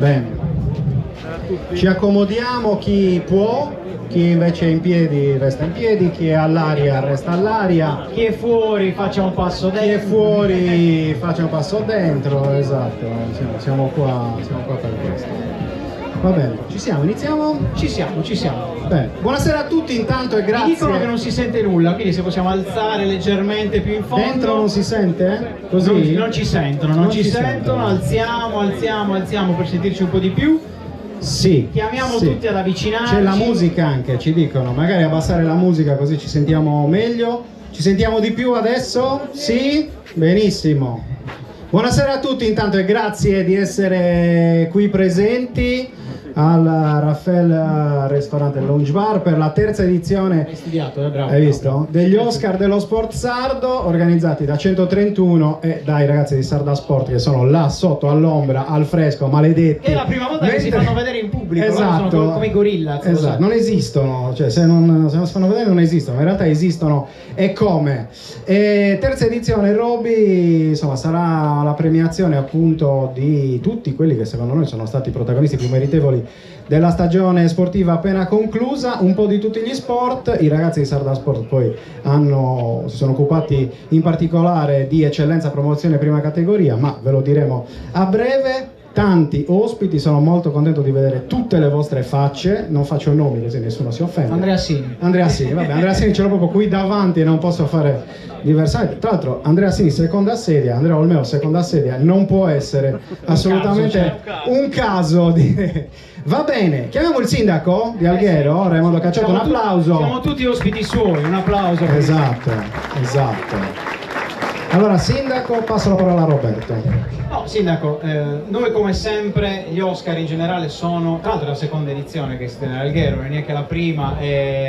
Bene, ci accomodiamo, chi può, chi invece è in piedi resta in piedi, chi è all'aria resta all'aria, Chi è fuori faccia un passo dentro. chi è fuori faccia un passo dentro, esatto, siamo qua per questo. Va bene, ci siamo, iniziamo? Ci siamo. Bene. Buonasera a tutti intanto e grazie. Mi dicono che non si sente nulla, quindi se possiamo alzare leggermente più in fondo. Dentro non si sente? Così? Non ci sentono, non ci sentono. Alziamo per sentirci un po' di più. Sì. Chiamiamo sì. tutti ad avvicinarci. C'è la musica anche, ci dicono, magari abbassare la musica così ci sentiamo meglio. Ci sentiamo di più adesso? Sì? Benissimo. Buonasera a tutti intanto e grazie di essere qui presenti al Raffaele Ristorante Lounge Bar per la terza edizione. Hai studiato, bravo. Hai visto? Degli Oscar dello Sport Sardo, organizzati da 131 e dai ragazzi di Sarda Sport che sono là sotto all'ombra, al fresco, maledetti. È la prima volta che si fanno vedere in pubblico, esatto, sono come i gorilla. esatto. Non esistono, cioè se non si fanno vedere non esistono, in realtà esistono e come. E terza edizione Roby, insomma sarà la premiazione appunto di tutti quelli che secondo noi sono stati i protagonisti più meritevoli della stagione sportiva appena conclusa, un po' di tutti gli sport. I ragazzi di Sarda Sport poi si sono occupati in particolare di eccellenza, promozione prima categoria, ma ve lo diremo a breve. Tanti ospiti, sono molto contento di vedere tutte le vostre facce, non faccio nomi così nessuno si offende. Andrea Sini, vabbè, Andrea Sini ce l'ho proprio qui davanti e non posso fare diversamente. Tra l'altro Andrea Sini seconda sedia, Andrea Olmeo seconda sedia, non può essere assolutamente un caso di... Va bene, chiamiamo il sindaco di Alghero, Raimondo Cacciotto, un applauso. Siamo tutti ospiti suoi, un applauso. Esatto. Allora sindaco, passo la parola a Roberto. No, sindaco, noi come sempre gli Oscar in generale sono, tra l'altro è la seconda edizione che si tiene all'Alghero, non è neanche la prima,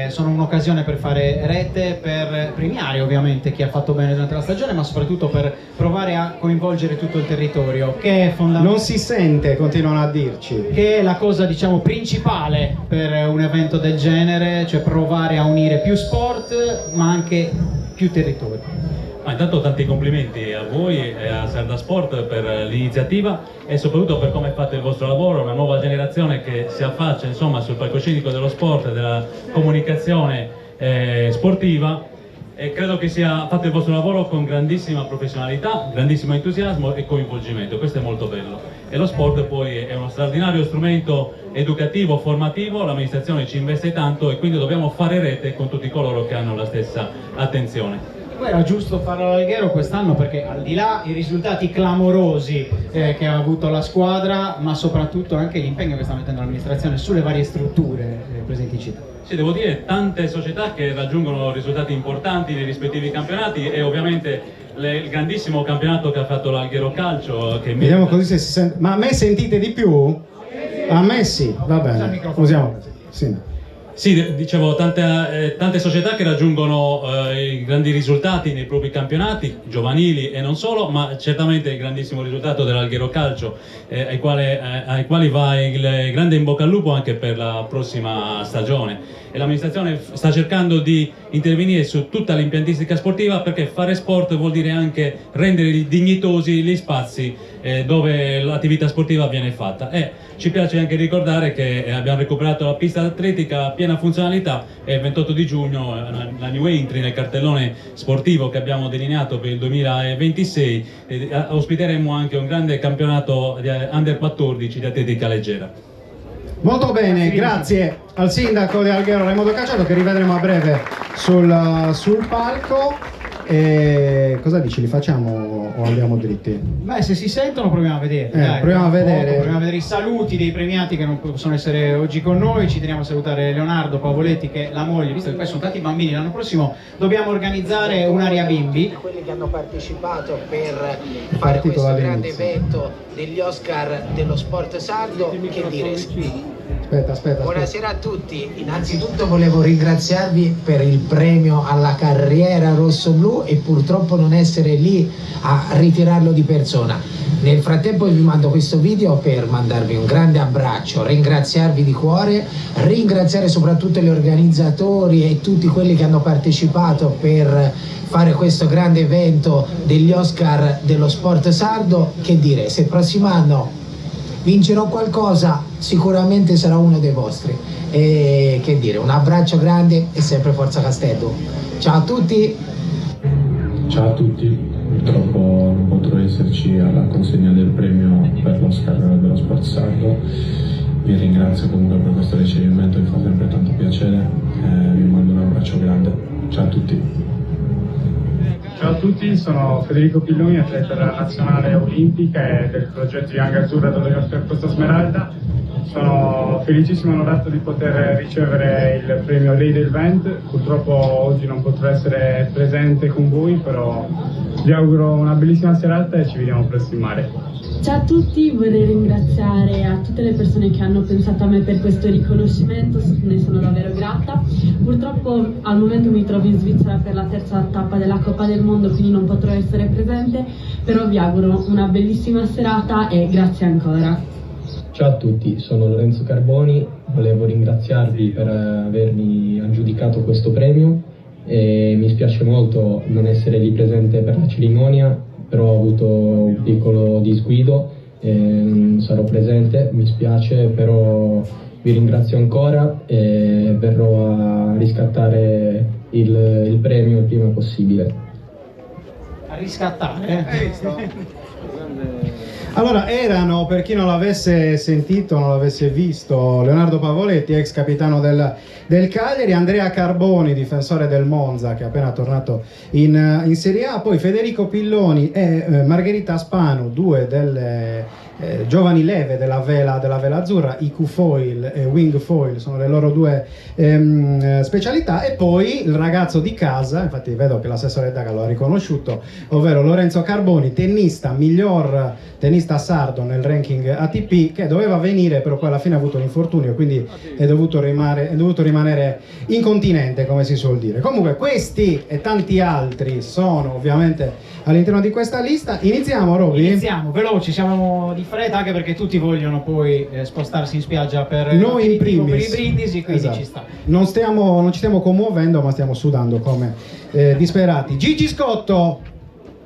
sono un'occasione per fare rete, per premiare ovviamente chi ha fatto bene durante la stagione, ma soprattutto per provare a coinvolgere tutto il territorio, che è fondamentale. Non si sente, continuano a dirci. Che è la cosa, diciamo, principale per un evento del genere, cioè provare a unire più sport, ma anche più territori. Intanto tanti complimenti a voi e a Sarda Sport per l'iniziativa e soprattutto per come fate il vostro lavoro, una nuova generazione che si affaccia insomma sul palcoscenico dello sport e della comunicazione sportiva, e credo che fate il vostro lavoro con grandissima professionalità, grandissimo entusiasmo e coinvolgimento. Questo è molto bello e lo sport poi è uno straordinario strumento educativo, formativo, l'amministrazione ci investe tanto e quindi dobbiamo fare rete con tutti coloro che hanno la stessa attenzione. Poi era giusto farlo all'Alghero quest'anno perché al di là i risultati clamorosi che ha avuto la squadra, ma soprattutto anche l'impegno che sta mettendo l'amministrazione sulle varie strutture presenti in città. Sì, devo dire tante società che raggiungono risultati importanti nei rispettivi campionati e ovviamente il grandissimo campionato che ha fatto l'Alghero Calcio. Vediamo così se si sente. Ma a me sentite di più? A me sì, va bene. Usiamo. Sì. Sì, dicevo, tante società che raggiungono i grandi risultati nei propri campionati, giovanili e non solo, ma certamente il grandissimo risultato dell'Alghero Calcio, ai quali va il grande in bocca al lupo anche per la prossima stagione. E l'amministrazione sta cercando di intervenire su tutta l'impiantistica sportiva, perché fare sport vuol dire anche rendere dignitosi gli spazi dove l'attività sportiva viene fatta. Ci piace anche ricordare che abbiamo recuperato la pista atletica a piena funzionalità e il 28 di giugno la new entry nel cartellone sportivo che abbiamo delineato per il 2026 ospiteremo anche un grande campionato di Under 14 di atletica leggera. Molto bene, grazie al sindaco di Alghero Raimondo Cacciotto, che rivedremo a breve sul palco. E cosa dici? Li facciamo o andiamo dritti? Beh, se si sentono proviamo a vedere. Proviamo a vedere I saluti dei premiati che non possono essere oggi con noi. Ci teniamo a salutare Leonardo Pavoletti, che è la moglie, visto che poi sono tanti bambini. L'anno prossimo dobbiamo organizzare un'area bimbi. Quelli che hanno partecipato per fare questo grande evento degli Oscar dello sport sardo, che dire? Aspetta. Buonasera a tutti, innanzitutto volevo ringraziarvi per il premio alla carriera rosso-blu e purtroppo non essere lì a ritirarlo di persona. Nel frattempo vi mando questo video per mandarvi un grande abbraccio, ringraziarvi di cuore, ringraziare soprattutto gli organizzatori e tutti quelli che hanno partecipato per fare questo grande evento degli Oscar dello sport sardo. Che dire, se il prossimo anno vincerò qualcosa, sicuramente sarà uno dei vostri. E che dire, un abbraccio grande e sempre Forza Castello. Ciao a tutti. Ciao a tutti, purtroppo non potrò esserci alla consegna del premio per l'Oscar dello Sport Sardo. Vi ringrazio comunque per questo ricevimento, mi fa sempre tanto piacere, vi mando un abbraccio grande. Ciao a tutti. Ciao a tutti, sono Federico Pilloni, atleta della nazionale olimpica e del progetto Young Azzurra dove ho Costa Smeralda. Sono felicissimo e onorato di poter ricevere il premio Lei del Vent. Purtroppo oggi non potrò essere presente con voi, però vi auguro una bellissima serata e ci vediamo presto in mare. Ciao a tutti, vorrei ringraziare a tutte le persone che hanno pensato a me per questo riconoscimento, ne sono davvero grata. Purtroppo al momento mi trovo in Svizzera per la terza tappa della Coppa del Mondo, quindi non potrò essere presente, però vi auguro una bellissima serata e grazie ancora. Ciao a tutti, sono Lorenzo Carboni, volevo ringraziarvi per avermi aggiudicato questo premio e mi spiace molto non essere lì presente per la cerimonia, però ho avuto un piccolo disguido e non sarò presente, mi spiace, però vi ringrazio ancora e verrò a riscattare il premio il prima possibile. A riscattare? Hai visto? Allora, erano, per chi non l'avesse sentito, non l'avesse visto, Leonardo Pavoletti, ex capitano del Cagliari, Andrea Carboni, difensore del Monza, che è appena tornato in Serie A, poi Federico Pilloni e Margherita Spanu, due delle giovani leve della vela azzurra, IQ Foil e Wing Foil, sono le loro due specialità, e poi il ragazzo di casa, infatti vedo che l'assessore Daga lo ha riconosciuto, ovvero Lorenzo Carboni, tennista, miglior tennista sardo nel ranking ATP, che doveva venire però poi alla fine ha avuto un infortunio, quindi è dovuto rimanere incontinente, come si suol dire. Comunque questi e tanti altri sono ovviamente all'interno di questa lista. Iniziamo, Roby? Iniziamo, veloci, siamo di fretta anche perché tutti vogliono poi spostarsi in spiaggia per i brindisi, quindi esatto. Ci sta. Non ci stiamo commuovendo, ma stiamo sudando come disperati. Gigi Scotto,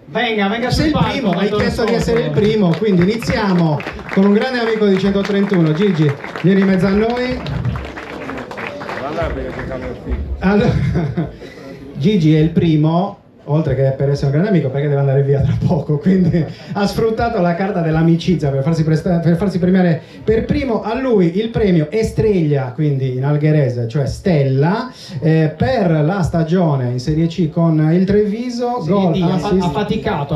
venga sei il primo, hai chiesto di essere il primo, quindi iniziamo con un grande amico di 131. Gigi, vieni in mezzo a noi. Allora, Gigi è il primo, oltre che per essere un grande amico, perché deve andare via tra poco, quindi ha sfruttato la carta dell'amicizia per farsi premiare per primo. A lui il premio Estrella, quindi in algherese, cioè stella, per la stagione in Serie C con il Treviso. Ha faticato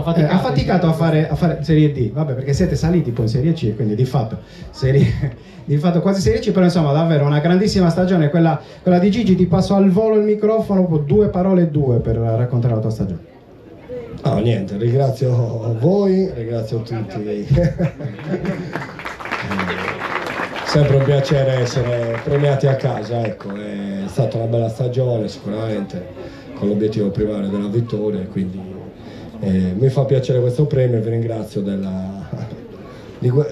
a fare Serie D, vabbè, perché siete saliti poi in Serie C, quindi di fatto quasi Serie C, però insomma davvero una grandissima stagione quella di Gigi. Ti passo al volo il microfono, 2 parole per raccontare la tua stagione. No, niente, ringrazio voi, ringrazio tutti. Sempre un piacere essere premiati a casa, ecco, è stata una bella stagione sicuramente, con l'obiettivo primario della vittoria, quindi mi fa piacere questo premio e vi ringrazio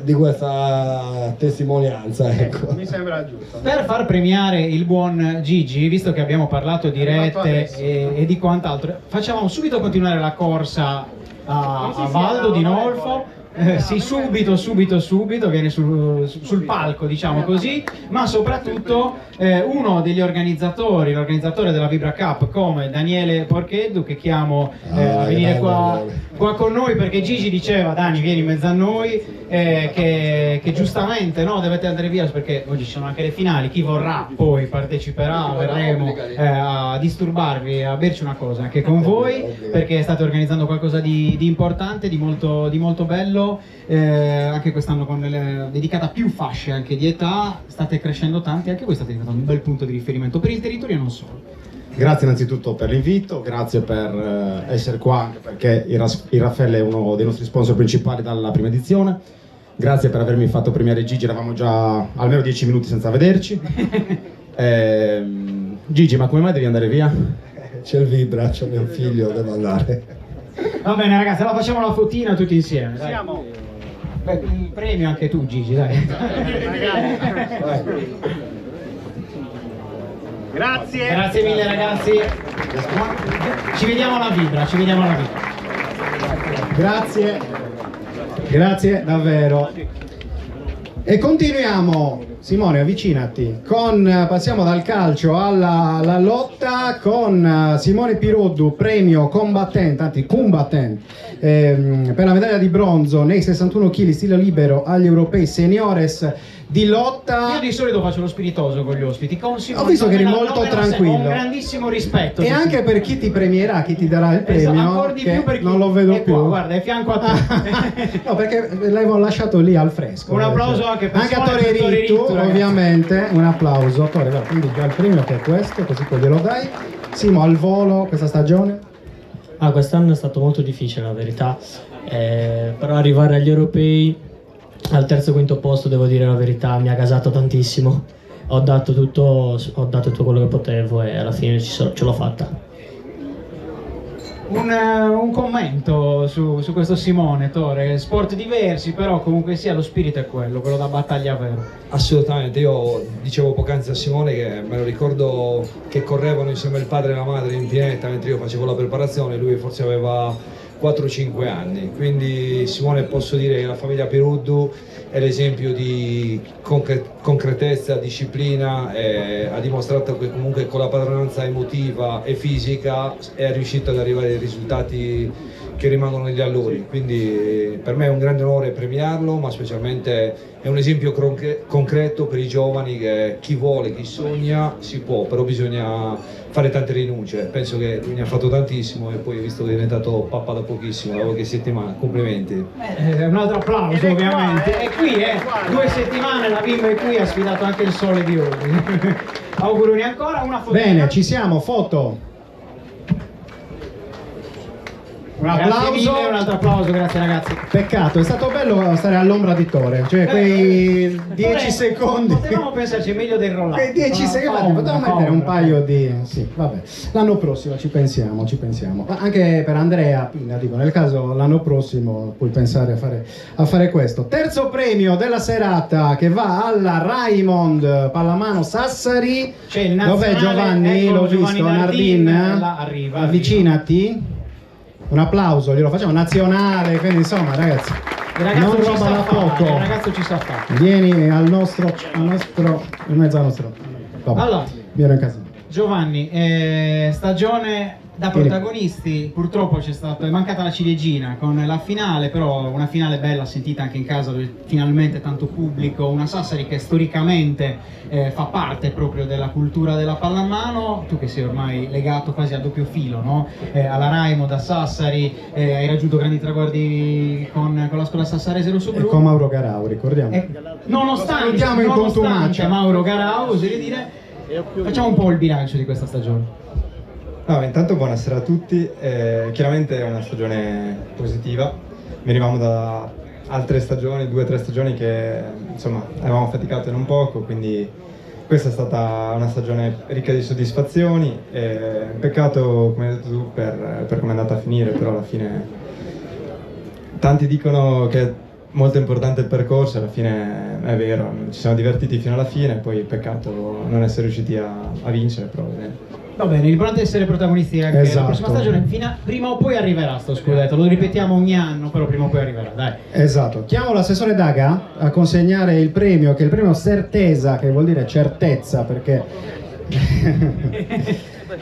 di questa testimonianza, ecco. Mi sembra giusto. Per far premiare il buon Gigi, visto che abbiamo parlato di rette e di quant'altro, facciamo subito continuare la corsa a Valdo di Nolfo. Sì, subito viene sul palco, diciamo così, ma soprattutto uno degli l'organizzatore della Vibra Cup, come Daniele Porcheddu, che chiamo a venire qua con noi, perché Gigi diceva: Dani, vieni in mezzo a noi, che giustamente dovete andare via perché oggi ci sono anche le finali, chi vorrà poi parteciperà, verremo a disturbarvi, a berci una cosa anche con voi, perché state organizzando qualcosa di importante, di molto bello. Anche quest'anno dedicata a più fasce anche di età, state crescendo tanti, anche voi state diventando un bel punto di riferimento per il territorio e non solo. Grazie innanzitutto per l'invito, grazie per essere qua, anche perché il Raffaele è uno dei nostri sponsor principali dalla prima edizione. Grazie per avermi fatto premiare Gigi, eravamo già almeno 10 minuti senza vederci. Gigi, ma come mai devi andare via? C'è il Vibra, c'è mio figlio, devo andare. Va bene ragazzi, allora facciamo la fotina tutti insieme. Siamo. Il premio anche tu, Gigi, dai. Grazie mille ragazzi. Ci vediamo alla Vibra, Grazie davvero. E continuiamo, Simone, avvicinati, passiamo dal calcio alla lotta con Simone Piruddu, premio combattente, anzi combattente, per la medaglia di bronzo nei 61 kg stile libero agli europei seniores di lotta. Io di solito faccio lo spiritoso con gli ospiti. Con Simone, ho visto che eri molto tranquillo. Ho un grandissimo rispetto. E anche per chi ti premierà, chi ti darà il premio, ancora di più perché non lo vedo più. Qua, guarda, è fianco a te. No, perché l'avevo lasciato lì al fresco. Un applauso anche a Tore Rittu, ovviamente. Un applauso. Tore, quindi già il premio che è questo, così poi glielo dai. Simo, al volo questa stagione? Quest'anno è stato molto difficile, la verità. Però arrivare agli europei al terzo o quinto posto, devo dire la verità, mi ha gasato tantissimo. Ho dato tutto quello che potevo e alla fine ce l'ho fatta. Un commento su questo Simone, Tore. Sport diversi, però comunque sia lo spirito è quello da battaglia vero. Assolutamente, io dicevo poc'anzi a Simone che me lo ricordo che correvano insieme il padre e la madre in pineta mentre io facevo la preparazione, lui forse aveva 4-5 anni, quindi Simone, posso dire che la famiglia Piruddu è l'esempio di concretezza, disciplina, ha dimostrato che comunque con la padronanza emotiva e fisica è riuscito ad arrivare ai risultati che rimangono negli allori, quindi per me è un grande onore premiarlo, ma specialmente è un esempio concreto per i giovani che chi vuole, chi sogna si può, però bisogna fare tante rinunce. Penso che lui ne ha fatto tantissimo e poi visto che è diventato papà da pochissimo, da qualche settimana, complimenti. Un altro applauso ovviamente. È qui, 2 settimane la bimba è qui, ha sfidato anche il sole di oggi. Auguroni ancora, una foto. Bene, ci siamo, foto. Un applauso. Un altro applauso, grazie ragazzi. Peccato, è stato bello stare all'ombra di Tore, cioè quei 10 secondi. Potevamo pensarci meglio del rollato. Quei 10 secondi, potevamo mettere un paio di... Sì, vabbè. L'anno prossimo ci pensiamo. Ma anche per Andrea Pina, dico, nel caso l'anno prossimo puoi pensare a fare questo. Terzo premio della serata che va alla Raimond Pallamano Sassari. C'è il Dov'è Giovanni? Ecco, L'ho visto, Nardin. Arriva. Avvicinati. Un applauso, glielo facciamo, nazionale, quindi insomma ragazzi, non roba da poco. Il ragazzo ci sa fare. Vieni in mezzo al nostro. Vabbè, allora, vieni in casa. Giovanni, stagione da protagonisti, purtroppo è mancata la ciliegina con la finale, però una finale bella, sentita anche in casa, dove finalmente tanto pubblico, una Sassari che storicamente fa parte proprio della cultura della pallamano, tu che sei ormai legato quasi a doppio filo, no? Alla Raimond, da Sassari, hai raggiunto grandi traguardi con la scuola sassarese rossoblu. E con Mauro Garau, ricordiamo. Nonostante Mauro Garau, oserei dire, facciamo un po' il bilancio di questa stagione. No, intanto buonasera a tutti, chiaramente è una stagione positiva, venivamo da altre stagioni, 2 o 3 stagioni che insomma avevamo faticato non poco, quindi questa è stata una stagione ricca di soddisfazioni, peccato come hai detto tu per come è andata a finire, però alla fine tanti dicono che è molto importante il percorso, alla fine è vero, ci siamo divertiti fino alla fine, poi peccato non essere riusciti a vincere, però bene. Va bene, l'importante è essere protagonisti anche la prossima stagione, prima o poi arriverà sto scudetto, lo ripetiamo ogni anno, però prima o poi arriverà, dai. Esatto, chiamo l'assessore Daga a consegnare il premio, che è il premio Certeza, che vuol dire certezza, perché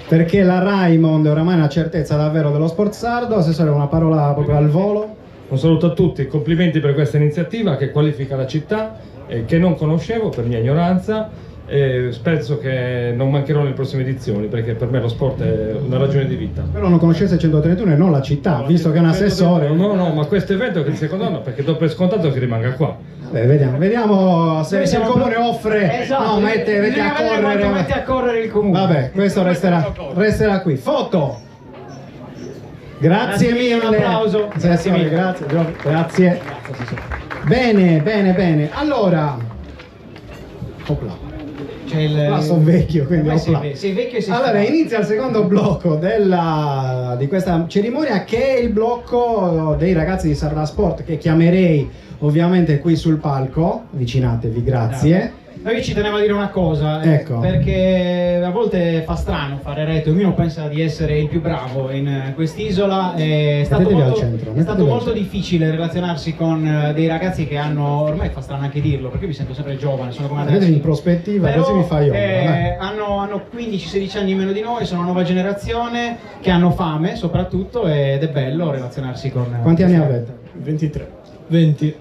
perché la Raimond è oramai una certezza davvero dello sport sardo. Assessore, una parola proprio al volo. Un saluto a tutti, complimenti per questa iniziativa che qualifica la città, che non conoscevo per mia ignoranza. Penso che non mancherò nelle prossime edizioni, perché per me lo sport è una ragione di vita. Però non conoscesse il 131 e non la città, visto che è un assessore. No, ma questo evento che il secondo anno, perché do per scontato che rimanga qua. Vediamo se il comune offre. Esatto, mette a correre il comune. Vabbè, questo resterà qui. Foto. Grazie mille. Un applauso. Grazie. Bene. Allora, opla. Sono vecchio, quindi sei vecchio e sei allora inizia il secondo blocco di questa cerimonia, che è il blocco dei ragazzi di Sarda Sport, che chiamerei ovviamente qui sul palco. Avvicinatevi, grazie. Ma io ci tenevo a dire una cosa, Ecco. perché a volte fa strano fare rete, ognuno pensa di essere il più bravo in quest'isola, è stato Mettetevi al molto, centro, è stato mettetevi al molto difficile relazionarsi con dei ragazzi che hanno, ormai fa strano anche dirlo, perché io mi sento sempre giovane, sono come Vedevi adesso. in prospettiva, Però, così mi fai ombra. hanno 15-16 anni meno di noi, sono una nuova generazione che hanno fame soprattutto ed è bello relazionarsi con... Quanti anni avete? 23. 20.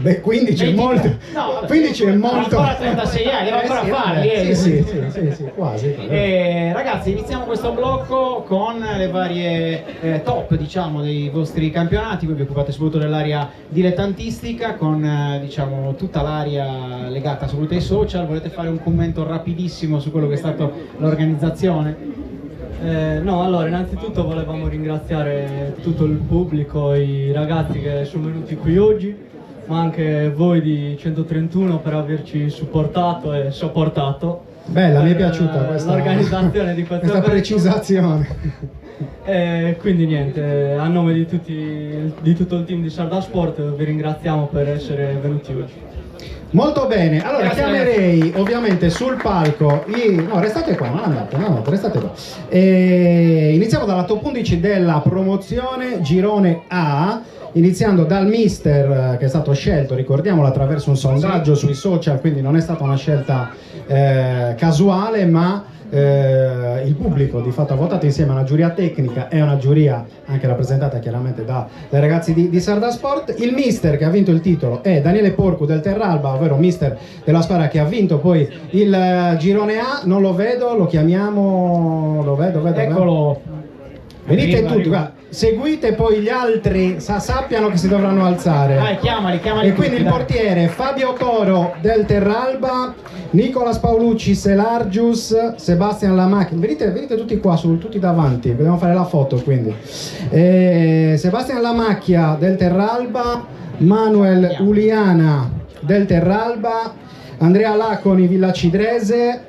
Beh, 15 è 20, molto. no, vabbè, 15 è molto. ancora 36 anni, devo ancora sì, farli. vabbè, sì, quasi. Ragazzi, iniziamo questo blocco con le varie top, diciamo, dei vostri campionati. Voi vi occupate soprattutto dell'area dilettantistica, con diciamo tutta l'area legata soprattutto ai social. Volete fare un commento rapidissimo su quello che è stato l'organizzazione? No, allora innanzitutto volevamo ringraziare tutto il pubblico, i ragazzi che sono venuti qui oggi, ma anche voi di 131 per averci supportato e sopportato. Bella, mi è piaciuta questa l'organizzazione di questo questa evento. precisazione. Quindi niente, a nome di tutto il team di Sarda Sport vi ringraziamo per essere venuti oggi. Molto bene, allora Grazie, chiamerei ovviamente sul palco no, restate qua, non andate, restate qua. Iniziamo dalla top 11 della promozione girone A, iniziando dal mister che è stato scelto, ricordiamolo, attraverso un sondaggio sui social, quindi non è stata una scelta casuale, ma il pubblico di fatto ha votato insieme a una giuria tecnica e una giuria anche rappresentata chiaramente dai ragazzi di Sarda Sport. Il mister che ha vinto il titolo è Daniele Porcu del Terralba, ovvero mister della squadra che ha vinto poi il girone A. Non lo vedo, lo chiamiamo, lo vedo. Eccolo. Venite Arriva, tutti, arriva. guarda, seguite poi gli altri, sappiano che si dovranno alzare. Chiamali E quindi tutti, il dai. portiere Fabio Toro del Terralba, Nicolas Paolucci Selargius, Sebastian Lamacchi. Venite tutti qua, tutti davanti, dobbiamo fare la foto quindi. Sebastian Lamacchia del Terralba, Manuel Uliana del Terralba, Andrea Laconi Villacidrese.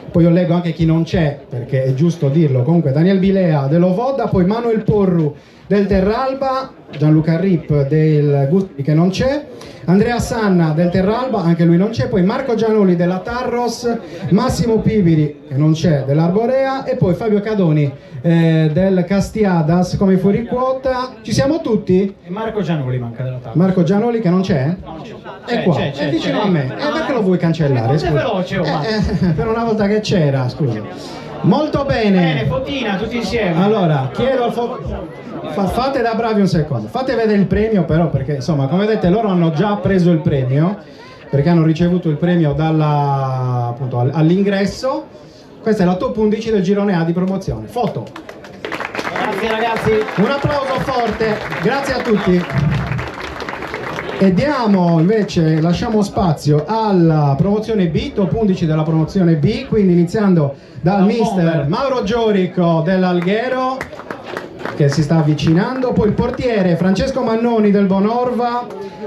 Poi io leggo anche chi non c'è, perché è giusto dirlo, comunque Daniel Bilea dell'Ovoda, poi Manuel Porru del Terralba, Gianluca Rip del Gusti che non c'è, Andrea Sanna del Terralba, anche lui non c'è, poi Marco Gianoli della Tarros, Massimo Pibiri che non c'è dell'Arborea e poi Fabio Cadoni del Castiadas come fuori quota. Ci siamo tutti? E Marco Gianoli manca della tavola. Marco Gianoli che non c'è? È qua, è vicino a me. Perché lo vuoi cancellare? È Scusa. veloce, Per una volta che c'era, scusa. Molto Bene, fotina, tutti insieme. Allora, chiedo al fate da bravi un secondo. Fate vedere il premio però, perché insomma, come vedete loro hanno già preso il premio, perché hanno ricevuto il premio appunto, all'ingresso. Questa è la top 11 del girone A di promozione. Foto. Grazie ragazzi. Un applauso forte, grazie a tutti. E diamo invece, lasciamo spazio alla promozione B, top 11 della promozione B, quindi iniziando dal mister Mauro Giorico dell'Alghero, che si sta avvicinando, poi il portiere Francesco Mannoni del Bonorva,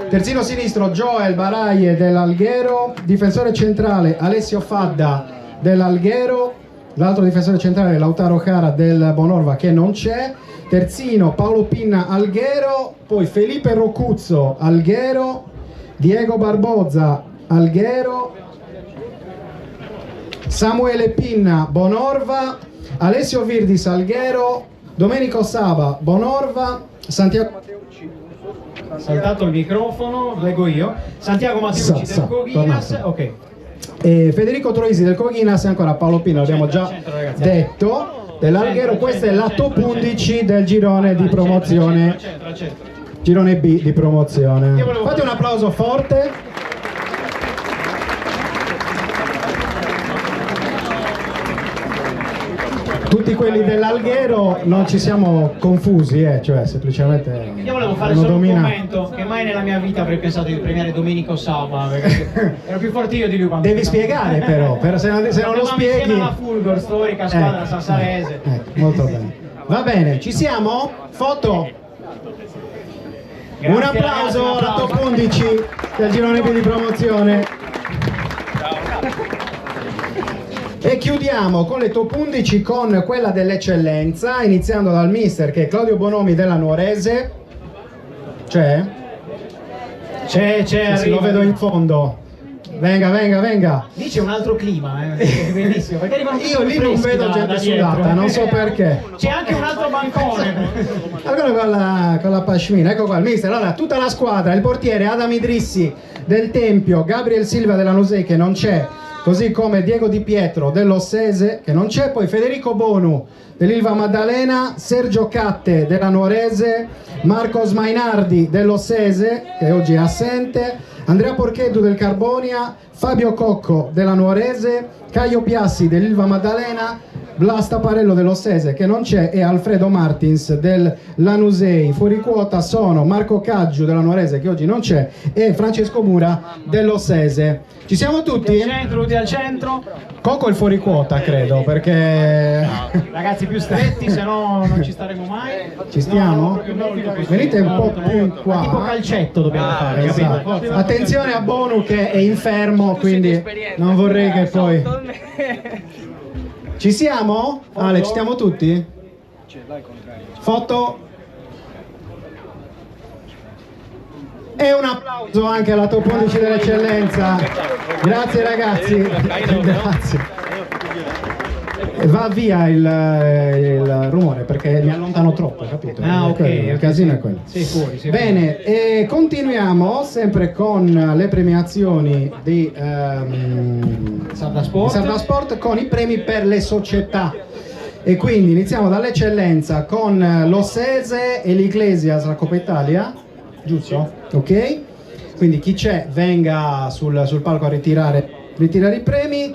terzino sinistro Joel Baraie dell'Alghero, difensore centrale Alessio Fadda dell'Alghero, l'altro difensore centrale Lautaro Cara del Bonorva che non c'è, terzino Paolo Pinna Alghero, poi Felipe Rocuzzo Alghero, Diego Barbosa Alghero, Samuele Pinna Bonorva, Alessio Virdis Alghero, Domenico Saba Bonorva, Santiago Matteucci. Saltato il microfono, leggo io. Santiago Matteucci del Coghinas. Ok. E Federico Troisi del Coghinas e ancora Paolo Pino, l'abbiamo già detto, dell'Alghero. Questa è la top 11 del girone di promozione, girone B di promozione. Fate un applauso forte. Tutti quelli dell'Alghero non ci siamo confusi, cioè semplicemente Io volevo fare hanno solo un dominato. commento che mai nella mia vita avrei pensato di premiare Domenico Saba, perché ero più forte io di lui quando Devi spiegare però, se non lo Eravamo spieghi. insieme alla Fulgor, storica squadra sassarese. Molto bene. Va bene, ci siamo? Foto? Grazie, Un applauso ragazzi, un alla top applauso. 11 del girone B di promozione. E chiudiamo con le top 11 con quella dell'eccellenza, iniziando dal mister che è Claudio Bonomi della Nuorese. C'è? C'è, Sì, lo arriva. vedo in fondo. Venga. Lì c'è un altro clima, è bellissimo. Perché arrivano Io lì non freschi vedo gente dietro. sudata, non so perché. C'è anche un altro bancone. Allora con la pashmina, ecco qua il mister. Allora, tutta la squadra, il portiere Adam Idrissi del Tempio, Gabriel Silva della Nusei che non c'è, così come Diego Di Pietro dell'Ossese che non c'è, poi Federico Bonu dell'Ilva Maddalena, Sergio Catte della Nuorese, Marcos Mainardi dell'Ossese che oggi è assente, Andrea Porcheddu del Carbonia, Fabio Cocco della Nuorese, Caio Piassi dell'Ilva Maddalena, Blas Taparello dell'Ossese che non c'è e Alfredo Martins del Lanusei. Fuori quota sono Marco Caggiu della Nuorese che oggi non c'è e Francesco Mura dell'Ossese. Ci siamo tutti? Tutti al centro. Cocco è il fuori quota credo perché... Ragazzi più stretti, se no non ci staremo mai. Ci stiamo? Venite un po' più qua. Tipo calcetto dobbiamo fare. Esatto. Capito? Attenzione a Bonu che è infermo, quindi non vorrei che poi... Ci siamo? Ale, ci stiamo tutti? Foto? E un applauso anche alla Top 11 dell'eccellenza. Grazie ragazzi. Grazie. Va via il rumore perché mi allontano troppo, capito? Ok. Il casino è quello. Sei fuori. Bene, e continuiamo sempre con le premiazioni di Sarda Sport con i premi per le società. E quindi iniziamo dall'eccellenza con l'Ossese e l'Iglesias, la Coppa Italia, giusto? Ok? Quindi chi c'è venga sul palco a ritirare i premi.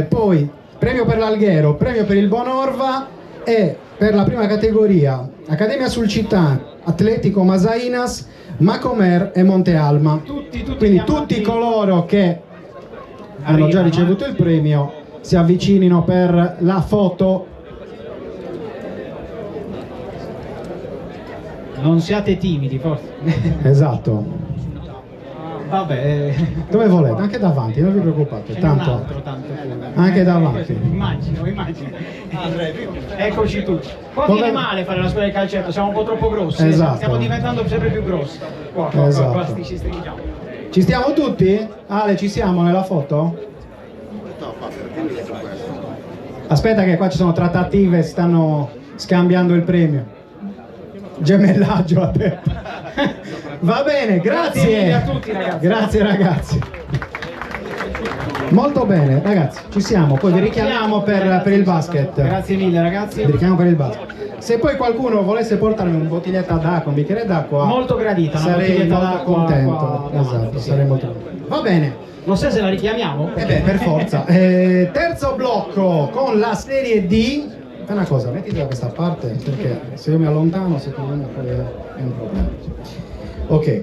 Poi premio per l'Alghero, premio per il Bonorva e per la prima categoria Accademia Sulcitana, Atletico Masainas, Macomer e Monte Alma. Quindi tutti coloro che hanno già ricevuto il premio si avvicinino per la foto. Non siate timidi, forse. Esatto. Vabbè. Dove volete? Anche davanti, non vi preoccupate. Tanto. Anche davanti. Immagino. Eccoci tutti. Qua viene male fare la scuola di calcetto, siamo un po' troppo grossi. Esatto. Stiamo diventando sempre più grossi. Qua ci stringiamo. Ci stiamo tutti? Ale, ci siamo nella foto? Aspetta che qua ci sono trattative, stanno scambiando il premio. Gemellaggio ha detto. Va bene, grazie a tutti ragazzi. Grazie ragazzi. Molto bene ragazzi, ci siamo, poi vi richiamiamo per il basket. Grazie mille ragazzi. Vi richiamiamo per il basket. Se poi qualcuno volesse portarmi un bottiglietta d'acqua, un bicchiere d'acqua, molto gradita, sarei molto contento. Esatto, sarei molto contento. Va bene. Non so se la richiamiamo. Per forza. Terzo blocco con la serie D. È una cosa, mettiti da questa parte perché se io mi allontano secondo me poi è un problema. Ok,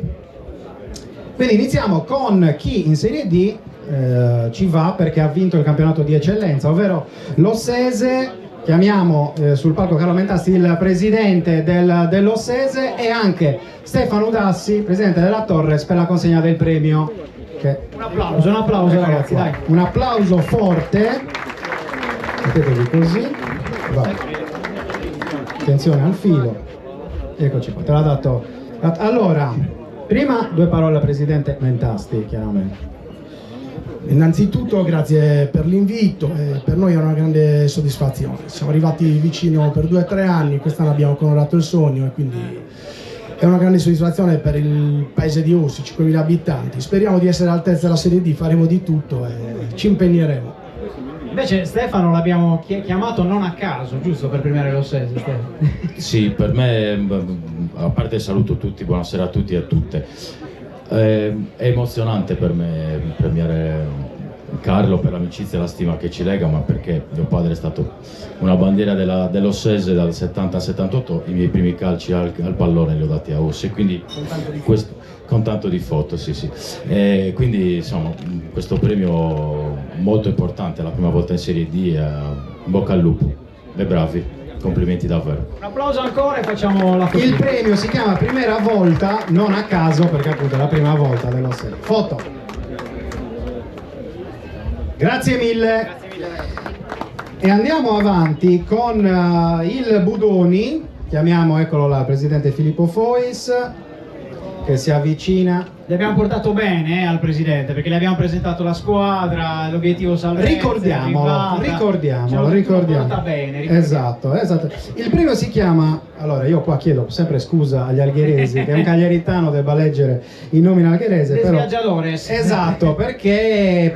quindi iniziamo con chi in Serie D ci va perché ha vinto il campionato di eccellenza, ovvero l'Ossese. Chiamiamo sul palco Carlo Mentasti il presidente dell'Ossese e anche Stefano Udassi, presidente della Torres, per la consegna del premio. Un applauso ragazzi, dai. Un applauso forte. Mettetevi così. Vai. Attenzione al filo. Eccoci qua, te l'ha dato. Allora, prima due parole al presidente Mentasti, chiaramente. Innanzitutto grazie per l'invito, per noi è una grande soddisfazione. Siamo arrivati vicino per 2 o 3 anni, quest'anno abbiamo onorato il sogno e quindi è una grande soddisfazione per il paese di Ossi, 5.000 abitanti. Speriamo di essere all'altezza della Serie D, faremo di tutto e ci impegneremo. Invece Stefano l'abbiamo chiamato non a caso, giusto, per premiare l'Ossese? Sì, per me, a parte saluto tutti, buonasera a tutti e a tutte. È emozionante per me premiare Carlo per l'amicizia e la stima che ci lega, ma perché mio padre è stato una bandiera dell'Ossese dal 70 al 78, i miei primi calci al pallone li ho dati a Ossi, quindi questo, con tanto di foto, sì. E quindi insomma questo premio molto importante, la prima volta in Serie D, in bocca al lupo, e bravi, complimenti davvero. Un applauso ancora e facciamo la foto. Il premio si chiama Primera Volta, non a caso perché appunto è la prima volta dell'Ossese. Foto. Grazie mille. E andiamo avanti con il Budoni, chiamiamo, eccolo là, il presidente Filippo Fois che si avvicina. Li abbiamo portato bene al presidente, perché le abbiamo presentato la squadra, l'obiettivo salvezza. Ricordiamolo. Porta bene, Esatto. Il premio si chiama, allora io qua chiedo sempre scusa agli algheresi, che un cagliaritano debba leggere i nomi in algherese, Des però... viaggiadores. Esatto, perché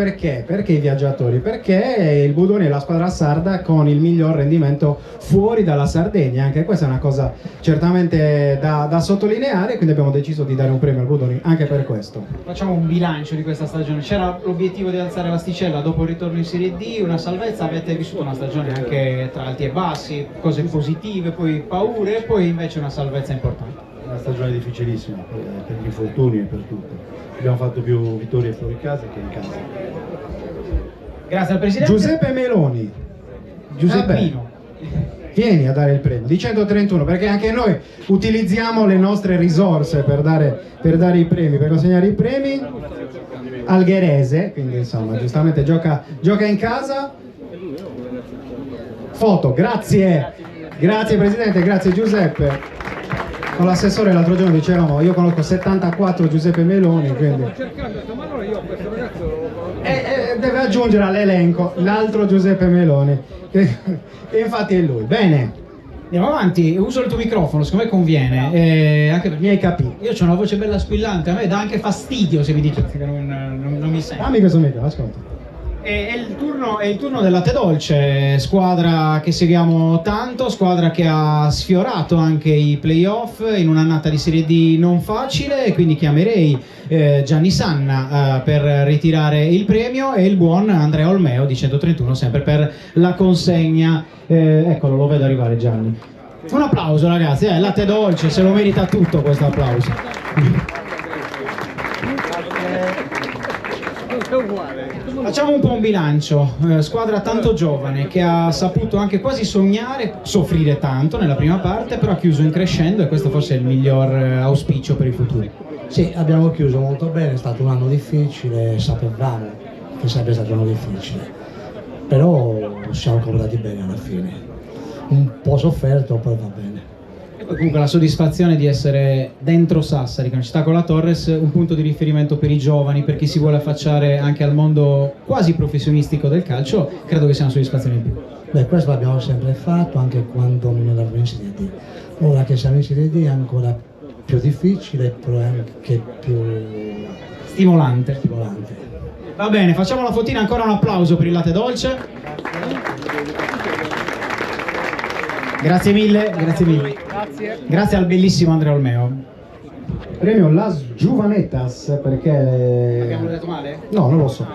i viaggiatori? Perché il Budoni è la squadra sarda con il miglior rendimento fuori dalla Sardegna, anche questa è una cosa certamente da sottolineare, quindi abbiamo deciso di dare un premio al Budoni anche per questo. Facciamo un bilancio di questa stagione. C'era l'obiettivo di alzare l'asticella dopo il ritorno in Serie D, una salvezza, avete vissuto una stagione anche tra alti e bassi, cose positive, poi paure, e poi invece una salvezza importante. Una stagione difficilissima per gli infortuni e per tutto. Abbiamo fatto più vittorie fuori casa che in casa. Grazie al presidente. Giuseppe Meloni. Giuseppe, vieni a dare il premio di 131, perché anche noi utilizziamo le nostre risorse per dare i premi, per consegnare i premi. Algherese, quindi insomma giustamente gioca in casa. Foto, grazie presidente, grazie Giuseppe. Con l'assessore l'altro giorno dicevamo, io conosco 74 Giuseppe Meloni, quindi deve aggiungere all'elenco l'altro Giuseppe Meloni, che infatti è lui. Bene, andiamo avanti, uso il tuo microfono, secondo me conviene, anche perché mi hai capito. Io ho una voce bella squillante, a me dà anche fastidio se mi dici che non mi sento. Dammi questo microfono, ascolta. È il turno del Latte Dolce, squadra che seguiamo tanto, squadra che ha sfiorato anche i playoff in un'annata di Serie D non facile, e quindi chiamerei Gianni Sanna per ritirare il premio, e il buon Andrea Olmeo di 131 sempre per la consegna. Eccolo, lo vedo arrivare Gianni. Un applauso ragazzi, Latte Dolce se lo merita tutto questo applauso. Facciamo un po' un bilancio, squadra tanto giovane che ha saputo anche quasi sognare, soffrire tanto nella prima parte, però ha chiuso in crescendo, e questo forse è il miglior auspicio per il futuro. Sì, abbiamo chiuso molto bene, è stato un anno difficile, sapevamo che sarebbe stato un anno difficile, però siamo comportati bene alla fine, un po' sofferto, poi va bene. Comunque la soddisfazione di essere dentro Sassari, che è una città con la Torres, un punto di riferimento per i giovani, per chi si vuole affacciare anche al mondo quasi professionistico del calcio, credo che sia una soddisfazione in più. Beh, questo l'abbiamo sempre fatto anche quando non eravamo in Serie D. Ora che siamo in Serie D è ancora più difficile, però è anche più stimolante. Va bene, facciamo la fotina, ancora un applauso per il Latte Dolce. Grazie mille. Grazie al bellissimo Andrea Olmeo. Premio Las Giuvanetas, perché... Abbiamo detto male? No, non lo so.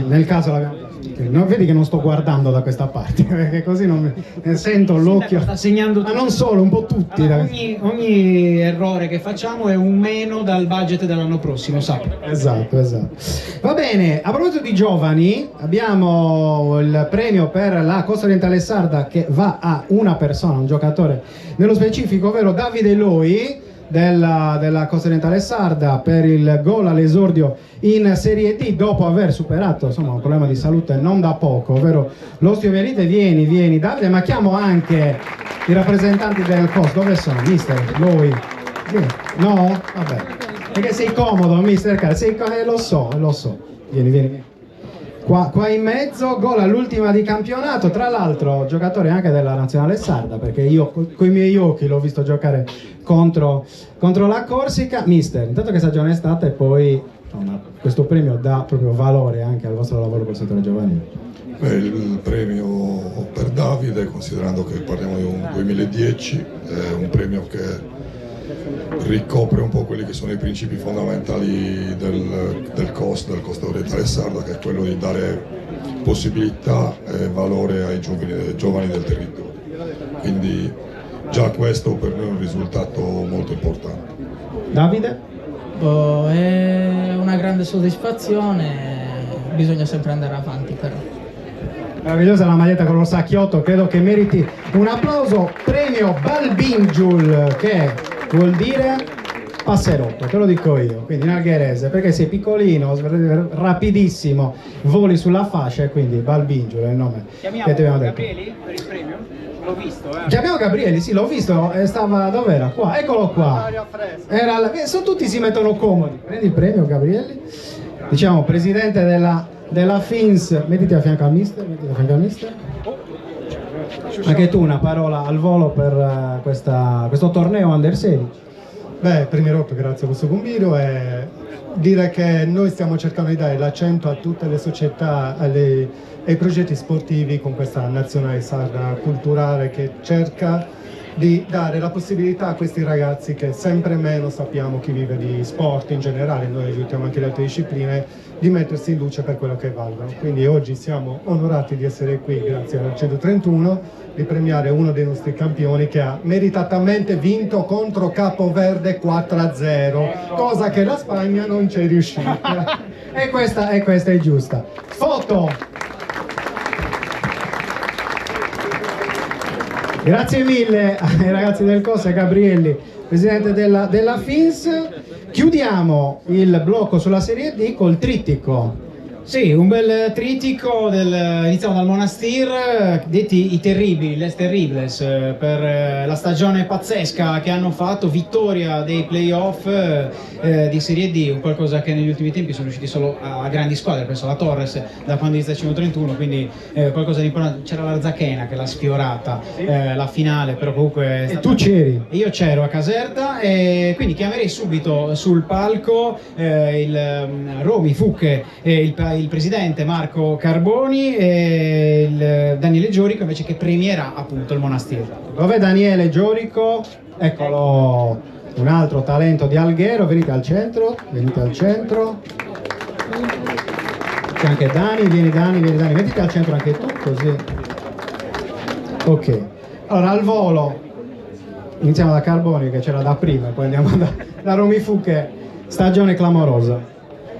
Nel caso l'abbiamo... No, vedi che non sto guardando da questa parte, perché così non mi sento l'occhio. Sta segnando ma non solo, un po' tutti. Allora, ogni errore che facciamo è un meno dal budget dell'anno prossimo, sappi. Esatto. Va bene, a proposito di giovani, abbiamo il premio per la Costa Orientale Sarda che va a una persona, un giocatore nello specifico, ovvero Davide Loi della Costa Orientale Sarda, per il gol all'esordio in Serie D dopo aver superato insomma un problema di salute non da poco, ovvero l'osteomielite. Vieni Davide, ma chiamo anche i rappresentanti del COS. Dove sono? Mister Loi? No? Vabbè, perché sei comodo mister, lo so. Vieni. Qua in mezzo, gol all'ultima di campionato, tra l'altro giocatore anche della Nazionale Sarda, perché io coi miei occhi l'ho visto giocare contro la Corsica. Mister, intanto che stagione è stata, e poi insomma, questo premio dà proprio valore anche al vostro lavoro col settore giovanile. Il premio per Davide, considerando che parliamo di un 2010, è un premio che ricopre un po' quelli che sono i principi fondamentali del Costa Orientale Sarda, che è quello di dare possibilità e valore ai giovani del territorio. Quindi già questo per noi è un risultato molto importante. Davide? È una grande soddisfazione, bisogna sempre andare avanti però. Meravigliosa la maglietta con lo sacchiotto, credo che meriti un applauso. Premio Balbingiul, che vuol dire passerotto, te lo dico io, quindi in algherese, perché sei piccolino, rapidissimo, voli sulla fascia e quindi Balbingio è il nome che ti abbiamo detto. Gabrieli per il premio? L'ho visto, Chiamiamo Gabrieli, sì, l'ho visto, stava, dov'era? Qua, eccolo qua. Sono tutti si mettono comodi. Prendi il premio, Gabrieli. Diciamo, presidente della FINS, mettiti a fianco al mister, Anche tu una parola al volo per questo torneo Under 16. Beh, prima di tutto grazie a questo convito e dire che noi stiamo cercando di dare l'accento a tutte le società, ai progetti sportivi con questa nazionale sarda culturale che cerca di dare la possibilità a questi ragazzi che sempre meno sappiamo chi vive di sport in generale, noi aiutiamo anche le altre discipline, di mettersi in luce per quello che valgono. Quindi oggi siamo onorati di essere qui grazie al 131, di premiare uno dei nostri campioni che ha meritatamente vinto contro Capoverde 4-0, cosa che la Spagna non c'è riuscita. e questa è giusta. Foto! Grazie mille ai ragazzi del COS e a Gabrielli, presidente della FINS. Chiudiamo il blocco sulla Serie D col trittico. Sì, un bel tritico, iniziamo dal Monastir, detti i terribili, les terribles, per la stagione pazzesca che hanno fatto, vittoria dei playoff di Serie D, un qualcosa che negli ultimi tempi sono riusciti solo a grandi squadre, penso alla Torres da quando inizia il 131, quindi qualcosa di importante. C'era la Zachena che l'ha sfiorata, la finale, però comunque... E tu c'eri? Io c'ero a Caserta e quindi chiamerei subito sul palco il Romy Fucche e il presidente Marco Carboni e il Daniele Giorico invece, che premierà appunto il Monastir. Dov'è Daniele Giorico? Eccolo, un altro talento di Alghero, venite al centro. C'è anche Dani, vieni Dani, mettiti al centro anche tu, così. Ok, allora al volo iniziamo da Carboni che c'era da prima, poi andiamo da Romy Fucche. Stagione clamorosa.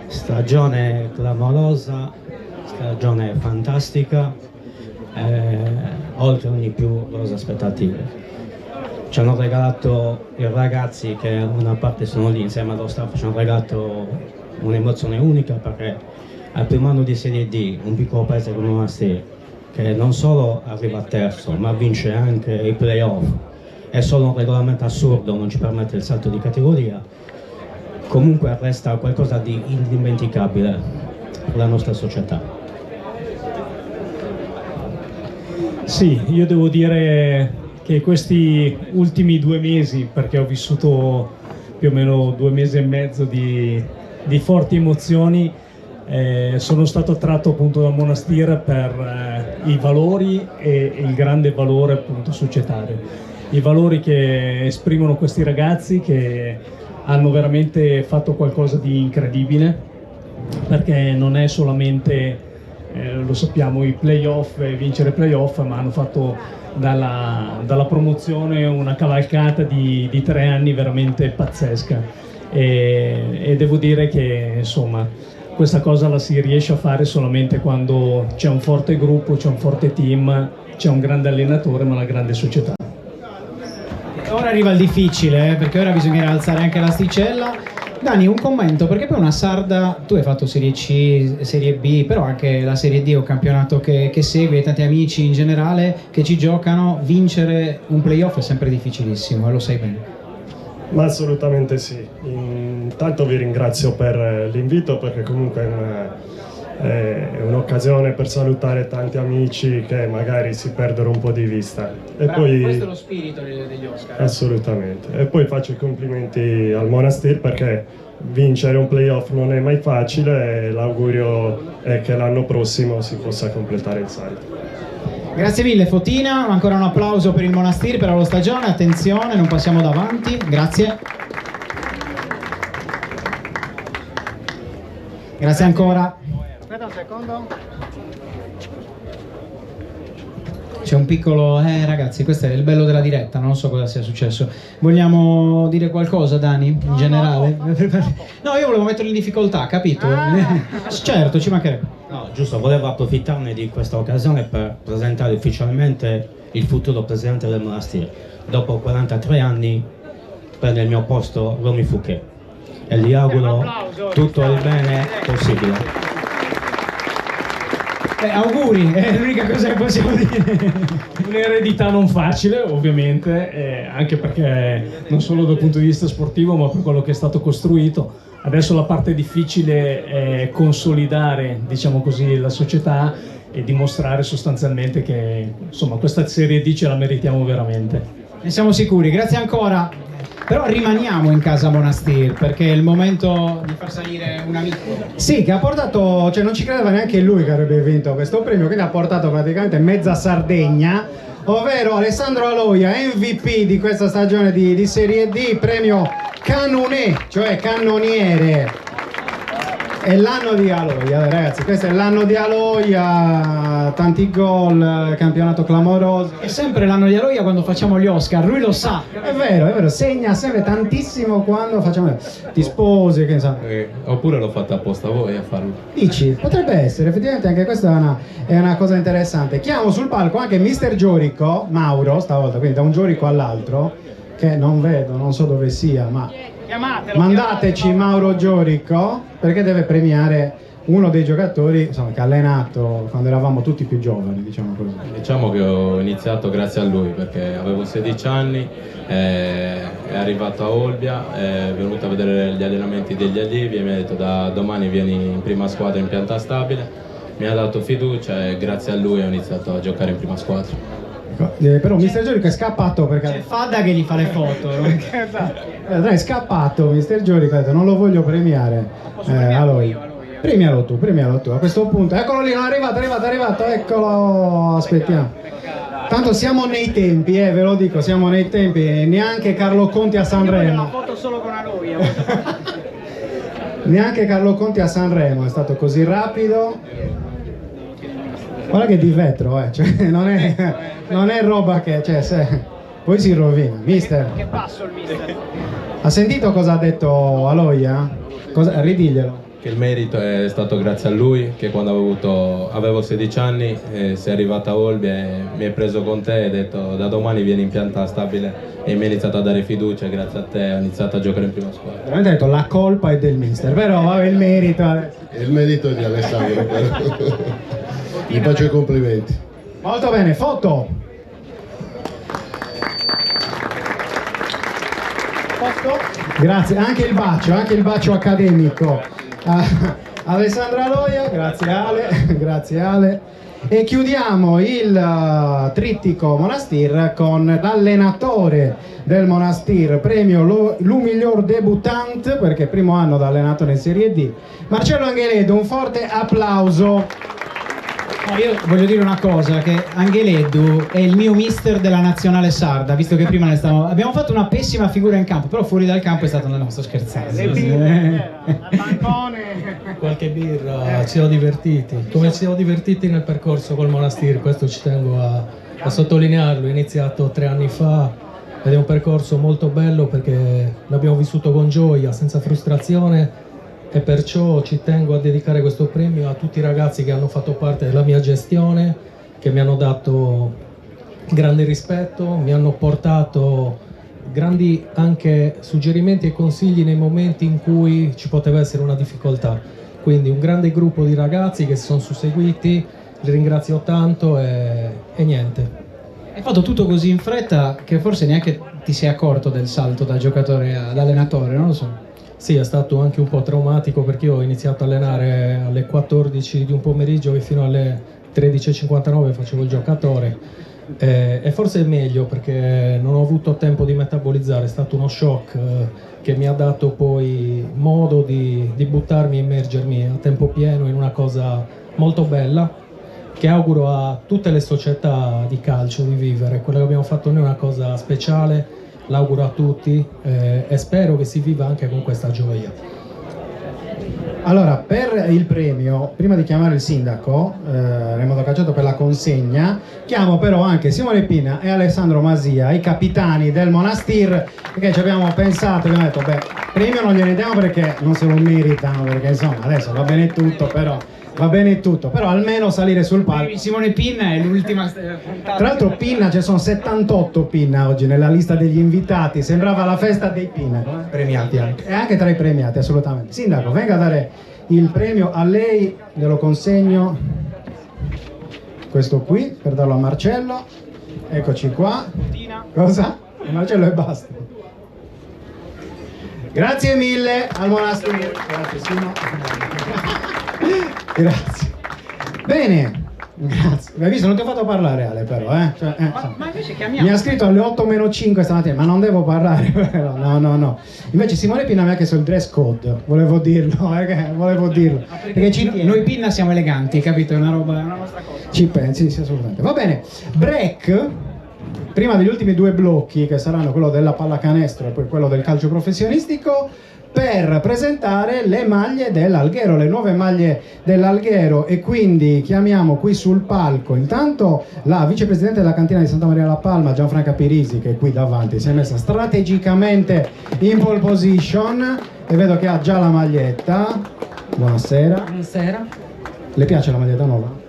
Stagione clamorosa, stagione fantastica, oltre ogni più rose aspettative. Ci hanno regalato i ragazzi che una parte sono lì insieme allo staff, ci hanno regalato un'emozione unica, perché al primo anno di Serie D un piccolo paese come Monastir, che non solo arriva terzo ma vince anche i playoff, è solo un regolamento assurdo, non ci permette il salto di categoria, comunque resta qualcosa di indimenticabile per la nostra società. Sì, io devo dire che questi ultimi 2 mesi, perché ho vissuto più o meno 2 mesi e mezzo di forti emozioni, sono stato attratto appunto dal Monastir per i valori e il grande valore appunto societario, i valori che esprimono questi ragazzi che hanno veramente fatto qualcosa di incredibile, perché non è solamente, lo sappiamo, i playoff e vincere playoff, ma hanno fatto dalla promozione una cavalcata di 3 anni veramente pazzesca e devo dire che insomma questa cosa la si riesce a fare solamente quando c'è un forte gruppo, c'è un forte team, c'è un grande allenatore ma una grande società. Ora arriva il difficile, perché ora bisognerà alzare anche l'asticella. Dani, un commento, perché poi una sarda, tu hai fatto Serie C, Serie B, però anche la Serie D è un campionato che segui, hai tanti amici in generale che ci giocano, vincere un playoff è sempre difficilissimo e lo sai bene. Ma assolutamente sì. Intanto vi ringrazio per l'invito, perché comunque è un'occasione per salutare tanti amici che magari si perdono un po' di vista. E Bravo, poi, questo è lo spirito degli Oscar. assolutamente. E poi faccio i complimenti al Monastir, perché vincere un playoff non è mai facile e l'augurio è che l'anno prossimo si possa completare il salto. Grazie mille Fotina, ancora un applauso per il Monastir, per la stagione, attenzione, non passiamo davanti, grazie. Grazie ancora. Aspetta un secondo. C'è un piccolo... ragazzi, questo è il bello della diretta, non so cosa sia successo. Vogliamo dire qualcosa, Dani, in generale? No, io volevo metterlo in difficoltà, capito? Certo, ci mancherebbe. No, giusto, volevo approfittarne di questa occasione per presentare ufficialmente il futuro presidente del Monastir. Dopo 43 anni prende il mio posto Romy Fouquet e gli auguro tutto il bene possibile. Auguri, è l'unica cosa che possiamo dire. Un'eredità non facile, ovviamente, anche perché non solo dal punto di vista sportivo, ma per quello che è stato costruito. Adesso la parte difficile è consolidare, diciamo così, la società e dimostrare sostanzialmente che insomma questa Serie D ce la meritiamo veramente. Ne siamo sicuri, grazie ancora. Però rimaniamo in casa Monastir perché è il momento di far salire un amico. Sì, che ha portato, cioè non ci credeva neanche lui che avrebbe vinto questo premio, quindi ha portato praticamente mezza Sardegna, ovvero Alessandro Aloia, MVP di questa stagione di Serie D, premio Canonè, cioè cannoniere. È l'anno di Aloia, ragazzi, questo è l'anno di Aloia, tanti gol, campionato clamoroso. È sempre l'anno di Aloia quando facciamo gli Oscar, lui lo sa. È vero, segna sempre tantissimo quando facciamo ti sposi, che ne so. Oppure l'ho fatta apposta voi a farlo. Dici, potrebbe essere, effettivamente anche questa è una cosa interessante. Chiamo sul palco anche Mister Giorico, Mauro stavolta, quindi da un Giorico all'altro, che non vedo, non so dove sia, ma mandateci Mauro Giorico, perché deve premiare uno dei giocatori insomma, che ha allenato quando eravamo tutti più giovani, diciamo così. Diciamo che ho iniziato grazie a lui perché avevo 16 anni, è arrivato a Olbia, è venuto a vedere gli allenamenti degli allievi e mi ha detto da domani vieni in prima squadra in pianta stabile, mi ha dato fiducia e grazie a lui ho iniziato a giocare in prima squadra. Però Mister Giorico è scappato perché c'è Fadda che gli fa le foto. È scappato Mister Giorico, ha detto non lo voglio premiare. Allora, premialo tu a questo punto. Eccolo lì, non è arrivato, eccolo, aspettiamo. Tanto siamo nei tempi, ve lo dico, siamo nei tempi, neanche Carlo Conti a Sanremo. Una foto solo con Aloia. Neanche Carlo Conti a Sanremo è stato così rapido. Guarda che di vetro, cioè, non è roba che, cioè, poi si rovina. Mister, che passo il mister? Ha sentito cosa ha detto Aloia? Ridiglielo. Che il merito è stato grazie a lui, che quando avevo 16 anni sei arrivato a Olbia e mi hai preso con te e hai detto da domani vieni in pianta stabile e mi hai iniziato a dare fiducia e grazie a te ho iniziato a giocare in prima squadra. Veramente ha detto la colpa è del mister, però vabbè, il merito è di Alessandro. Gli faccio i complimenti. Molto bene, foto. Grazie, anche il bacio accademico. Alessandro Aloia, grazie Ale. E chiudiamo il trittico Monastir con l'allenatore del Monastir, premio Lu miglior debutant, perché primo anno da allenatore in Serie D, Marcello Angheleddu, un forte applauso. Io voglio dire una cosa, che Angheleddu è il mio mister della nazionale sarda, visto che prima abbiamo fatto una pessima figura in campo, però fuori dal campo è stato un nostro scherzando. Qualche birra, ci siamo divertiti, come ci siamo divertiti nel percorso col Monastir, questo ci tengo a sottolinearlo, è iniziato 3 anni fa ed è un percorso molto bello perché l'abbiamo vissuto con gioia, senza frustrazione. E perciò ci tengo a dedicare questo premio a tutti i ragazzi che hanno fatto parte della mia gestione, che mi hanno dato grande rispetto, mi hanno portato grandi anche suggerimenti e consigli nei momenti in cui ci poteva essere una difficoltà. Quindi un grande gruppo di ragazzi che si sono susseguiti, li ringrazio tanto e niente. Hai fatto tutto così in fretta che forse neanche ti sei accorto del salto da giocatore ad allenatore, non lo so. Sì, è stato anche un po' traumatico perché io ho iniziato a allenare alle 14 di un pomeriggio e fino alle 13:59 facevo il giocatore e forse è meglio perché non ho avuto tempo di metabolizzare, è stato uno shock che mi ha dato poi modo di buttarmi e immergermi a tempo pieno in una cosa molto bella che auguro a tutte le società di calcio di vivere. Quello che abbiamo fatto noi è una cosa speciale, l'auguro a tutti e spero che si viva anche con questa gioia. Allora, per il premio, prima di chiamare il sindaco, Raimondo Cacciotto per la consegna, chiamo però anche Simone Pina e Alessandro Masia, i capitani del Monastir, perché ci abbiamo pensato, abbiamo detto, premio non gliene diamo perché non se lo meritano, perché insomma adesso va bene tutto, però va bene tutto, però almeno salire sul palco. Simone Pinna è l'ultima puntata. Tra l'altro Pinna, ci sono 78 Pinna oggi nella lista degli invitati, sembrava la festa dei Pinna. Premiati anche. E anche tra i premiati, assolutamente. Sindaco, venga a dare il premio a lei, glielo consegno, questo qui, per darlo a Marcello. Eccoci qua. Cosa? Marcello e basta. Grazie mille al monastero. Grazie, Simo. Grazie. Bene. Grazie. Hai visto? Non ti ho fatto parlare, Ale, però, Cioè, Ma invece chiamiamo. mi ha scritto alle 8:05 stamattina, ma non devo parlare. No. Invece Simone Pinna mi ha chiesto il dress code, volevo dirlo, volevo dirlo. Perché Noi Pinna siamo eleganti, capito? È una roba, è una nostra cosa. ci pensi, sì, assolutamente. Va bene, break. Prima degli ultimi due blocchi, che saranno quello della pallacanestro e poi quello del calcio professionistico, per presentare le maglie dell'Alghero, le nuove maglie dell'Alghero, e quindi chiamiamo qui sul palco intanto la vicepresidente della cantina di Santa Maria La Palma, Gianfranca Pirisi, che è qui davanti, si è messa strategicamente in pole position e vedo che ha già la maglietta. Buonasera. Buonasera. Le piace la maglietta nuova?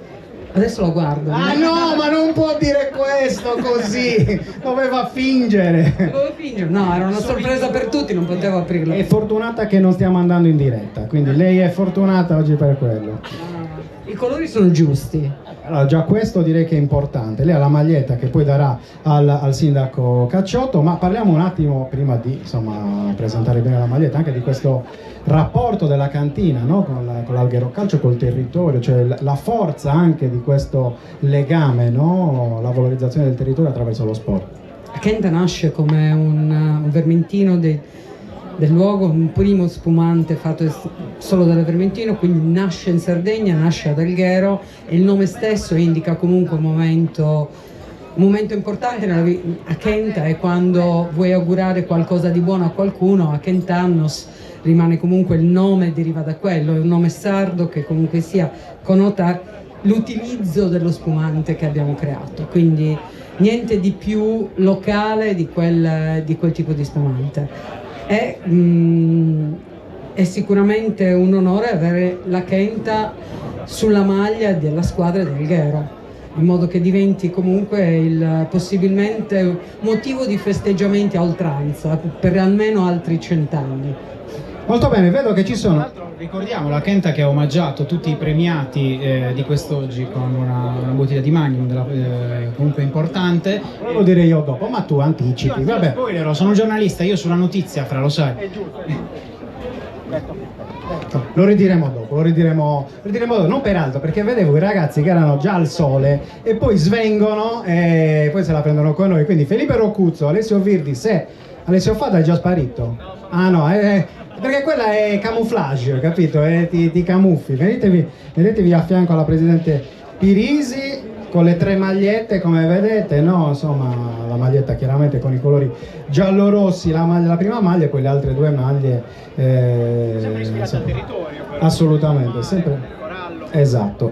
Adesso lo guardo. Ah no, ma non può dire questo così, doveva fingere. Dovevo fingere? No, era una sorpresa per tutti, non potevo aprirlo. È fortunata che non stiamo andando in diretta, quindi lei è fortunata oggi per quello. I colori sono giusti. Allora, già questo direi che è importante. Lei ha la maglietta che poi darà al sindaco Cacciotto, ma parliamo un attimo, prima di presentare bene la maglietta, anche di questo rapporto della cantina, no? con l'Alghero Calcio, col territorio, cioè la forza anche di questo legame, no? La valorizzazione del territorio attraverso lo sport. Kenta nasce come un vermentino del luogo, un primo spumante fatto solo dal Vermentino, quindi nasce in Sardegna, nasce ad Alghero, e il nome stesso indica comunque un momento importante a Kenta, è quando vuoi augurare qualcosa di buono a qualcuno, a Kentannos rimane comunque il nome, deriva da quello, è un nome sardo che comunque sia connota l'utilizzo dello spumante che abbiamo creato, quindi niente di più locale di quel tipo di spumante. È sicuramente un onore avere la Kenta sulla maglia della squadra del Alghero, in modo che diventi comunque possibilmente motivo di festeggiamenti a oltranza per almeno altri 100 anni. Molto bene, vedo che ci sono. Ricordiamo la Kenta che ha omaggiato tutti i premiati di quest'oggi con una bottiglia di Magnum comunque importante. Lo direi io dopo, ma tu anticipi, vabbè. Spoiler, sono giornalista, io sulla notizia, Fra, lo sai. Lo ridiremo dopo, non peraltro, perché vedevo i ragazzi che erano già al sole e poi svengono e poi se la prendono con noi, quindi Felipe Roccuzzo, Alessio Virdi, Alessio Fada è già sparito. Ah no, perché quella è camouflage, capito? Ti camuffi. Vedetevi a fianco alla presidente Pirisi con le 3 magliette, come vedete, no? Insomma, la maglietta chiaramente con i colori giallo-rossi, la prima maglia, e poi le altre 2 maglie. Sempre ispirata al territorio. Assolutamente, sempre. Esatto.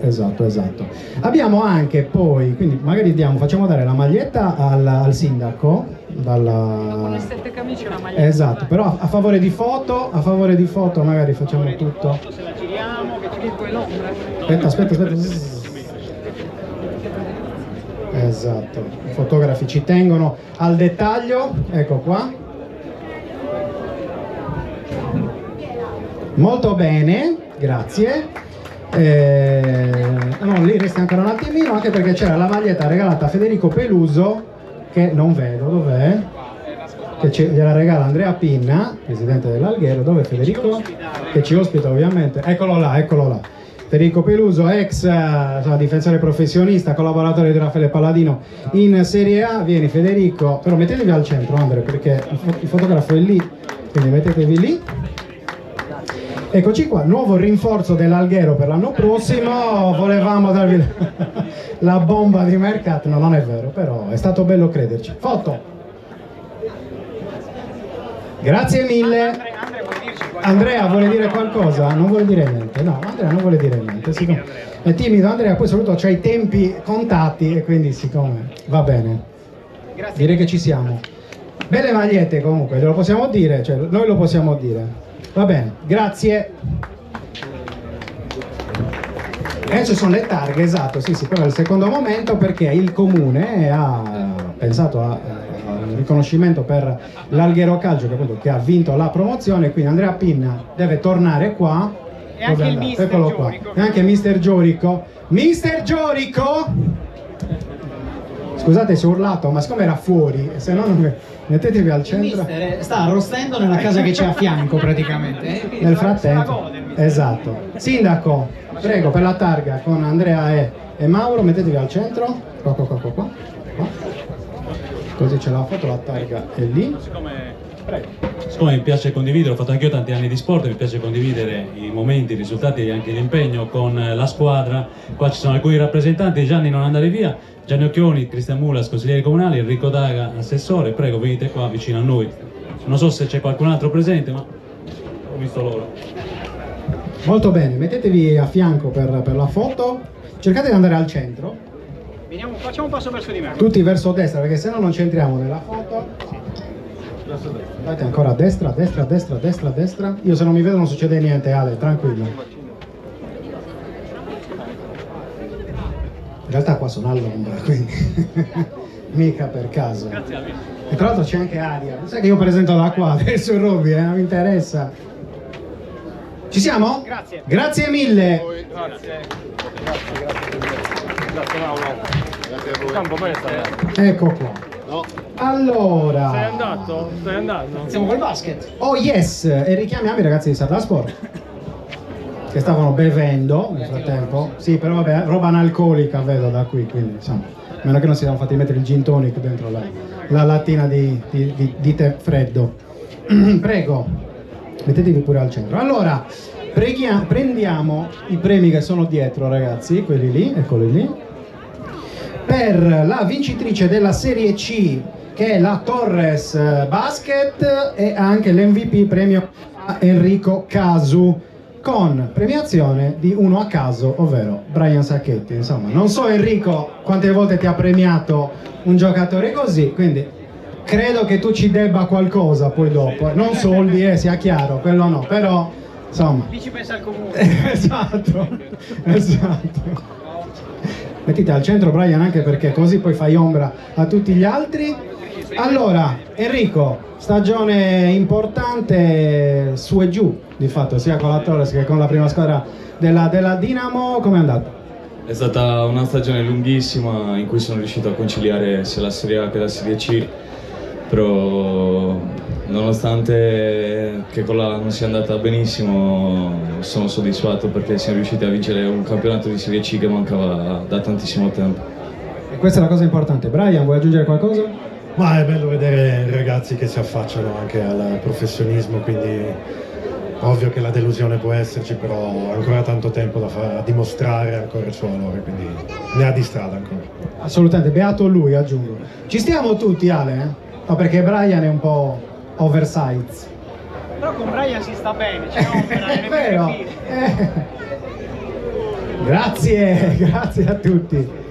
Abbiamo anche poi, quindi magari facciamo dare la maglietta al sindaco. Con le 7 camicie e una maglietta. Esatto, però a favore di foto magari facciamo tutto. Se la giriamo, che poi l'ombra. Aspetta. Esatto, i fotografi ci tengono al dettaglio, ecco qua. Molto bene, grazie. No, lì resta ancora un attimino, anche perché c'era la maglietta regalata a Federico Peluso, che non vedo, dov'è? Che gliela regala Andrea Pinna, presidente dell'Alghero. Dove Federico? Che ci ospita ovviamente. Eccolo là. Federico Peluso, ex difensore professionista, collaboratore di Raffaele Palladino in Serie A. Vieni Federico, però mettetevi al centro, Andrea, perché il fotografo è lì, quindi mettetevi lì. Eccoci qua, nuovo rinforzo dell'Alghero per l'anno prossimo. Volevamo darvi la bomba di mercato, no, non è vero, però è stato bello crederci. Foto. Grazie mille. Andrea vuole dire qualcosa? Non vuole dire niente. No, Andrea non vuole dire niente. Siccome è timido Andrea, poi soprattutto c'ha i tempi contati e quindi siccome va bene. Direi che ci siamo. Belle magliette comunque, lo possiamo dire, cioè noi lo possiamo dire. Va bene, grazie. E ci sono le targhe, esatto, sì, quello è il secondo momento, perché il comune ha pensato a un riconoscimento per l'Alghero Calcio, che ha vinto la promozione, quindi Andrea Pinna deve tornare qua. E anche il mister Giorico. E anche Mister Giorico. Mister Giorico! Scusate se ho urlato, ma siccome era fuori, se no non... mettetevi al centro. Il mister sta arrostendo nella casa che c'è a fianco praticamente. Nel frattempo, esatto. Sindaco, prego, per la targa con Andrea e Mauro, mettetevi al centro. Qua. Così c'è la foto, la targa è lì. Siccome mi piace condividere, ho fatto anche io tanti anni di sport, mi piace condividere i momenti, i risultati e anche l'impegno con la squadra. Qua ci sono alcuni rappresentanti, Gianni non andare via, Gianni Occhioni, Cristian Mulas, consigliere comunale, Enrico Daga, assessore, prego venite qua vicino a noi. Non so se c'è qualcun altro presente, ma ho visto loro. Molto bene, mettetevi a fianco per la foto, cercate di andare al centro. Facciamo un passo verso di me. Tutti verso destra, perché se no non c'entriamo nella foto. Andate ancora a destra, destra. Io se non mi vedo non succede niente, Ale, tranquillo. In realtà qua sono all'ombra, quindi mica per caso. E tra l'altro c'è anche aria. Sai che io presento da qua, adesso Robby, non mi interessa. Ci siamo? Grazie. Grazie mille. Grazie Mauro. Grazie a voi. Ecco qua. No. Allora. Sei andato? Stai andando? Siamo col basket. Oh yes! E richiamiamo i ragazzi di Sarda Sport che stavano bevendo nel frattempo. Sì, però vabbè, roba analcolica vedo da qui, quindi insomma, a meno che non si siano fatti mettere il gin tonic dentro la lattina di tè freddo. Prego, mettetevi pure al centro. Allora, prendiamo i premi che sono dietro, ragazzi, quelli lì, eccoli lì, per la vincitrice della Serie C, che è la Torres Basket, e anche l'MVP premio a Enrico Casu, con premiazione di uno a caso, ovvero Brian Sacchetti. Insomma, non so Enrico quante volte ti ha premiato un giocatore così, quindi credo che tu ci debba qualcosa poi dopo, non soldi, sia chiaro, quello no, però insomma. Lì ci pensa il comune. Esatto. Mettite al centro Brian, anche perché così poi fai ombra a tutti gli altri. Allora, Enrico, stagione importante su e giù, di fatto, sia con la Torres che con la prima squadra della Dinamo. Com'è andata? È stata una stagione lunghissima in cui sono riuscito a conciliare sia la Serie A che la Serie C, però nonostante che con la non sia andata benissimo sono soddisfatto perché siamo riusciti a vincere un campionato di Serie C che mancava da tantissimo tempo. E questa è la cosa importante. Brian, vuoi aggiungere qualcosa? Ma è bello vedere ragazzi che si affacciano anche al professionismo, quindi ovvio che la delusione può esserci, però ancora tanto tempo da dimostrare ancora il suo valore, quindi ne ha di strada ancora. Assolutamente, beato lui, aggiungo. Ci stiamo tutti, Ale? No, perché Brian è un po' oversize. Però con Brian si sta bene, c'è opera nelle vero. Grazie a tutti.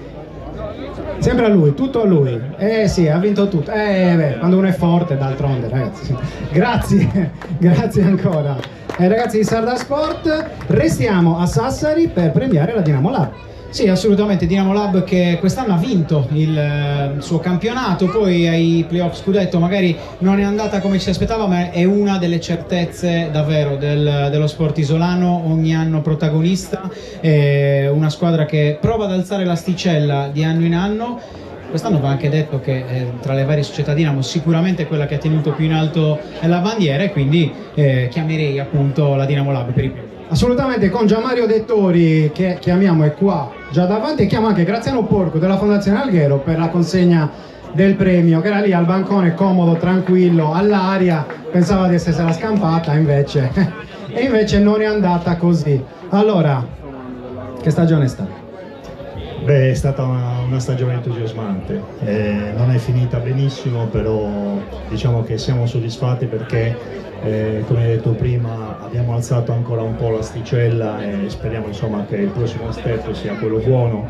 Sempre a lui, tutto a lui. Sì, ha vinto tutto. Quando uno è forte, d'altronde, ragazzi. Grazie ancora. Ragazzi di Sarda Sport, restiamo a Sassari per premiare la Dinamo Lab. Sì, assolutamente, Dinamo Lab che quest'anno ha vinto il suo campionato, poi ai playoff scudetto magari non è andata come ci si aspettava, ma è una delle certezze davvero dello sport isolano, ogni anno protagonista, una squadra che prova ad alzare l'asticella di anno in anno. Quest'anno va anche detto che tra le varie società Dinamo sicuramente quella che ha tenuto più in alto la bandiera, e quindi chiamerei appunto la Dinamo Lab per i primi. Assolutamente, con Gianmario Dettori, che chiamiamo, è qua già davanti, e chiamo anche Graziano Porco della Fondazione Alghero per la consegna del premio, che era lì al bancone comodo, tranquillo, all'aria, pensava di essersela scampata, invece non è andata così. Allora, che stagione è stata? Beh, è stata una stagione entusiasmante, non è finita benissimo, però diciamo che siamo soddisfatti perché come hai detto prima abbiamo alzato ancora un po' l'asticella e speriamo insomma che il prossimo step sia quello buono.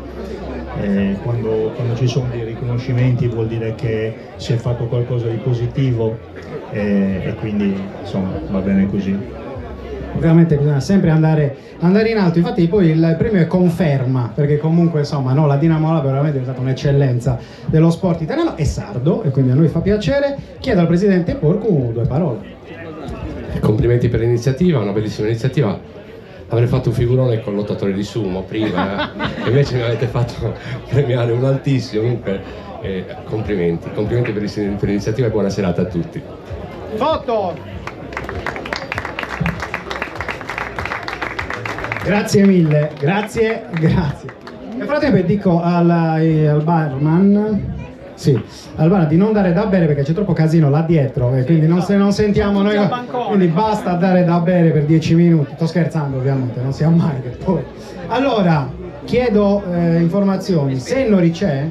Quando ci sono dei riconoscimenti vuol dire che si è fatto qualcosa di positivo, e quindi insomma va bene così. ovviamente bisogna sempre andare in alto, infatti poi il premio è conferma, perché comunque insomma no, la Dinamo Alba veramente è stata un'eccellenza dello sport italiano, è sardo e quindi a noi fa piacere. Chiedo al presidente Porcu 2 parole. Complimenti per l'iniziativa, una bellissima iniziativa. Avrei fatto un figurone con lottatore di sumo prima, invece mi avete fatto premiare un altissimo, comunque complimenti per l'iniziativa e buona serata a tutti. Foto! Grazie mille, grazie. Nel frattempo dico al barman, sì, al barman di non dare da bere perché c'è troppo casino là dietro e quindi non sentiamo noi, quindi basta dare da bere per 10 minuti. Sto scherzando ovviamente, non sia mai che poi. Allora, chiedo informazioni, Sennori c'è?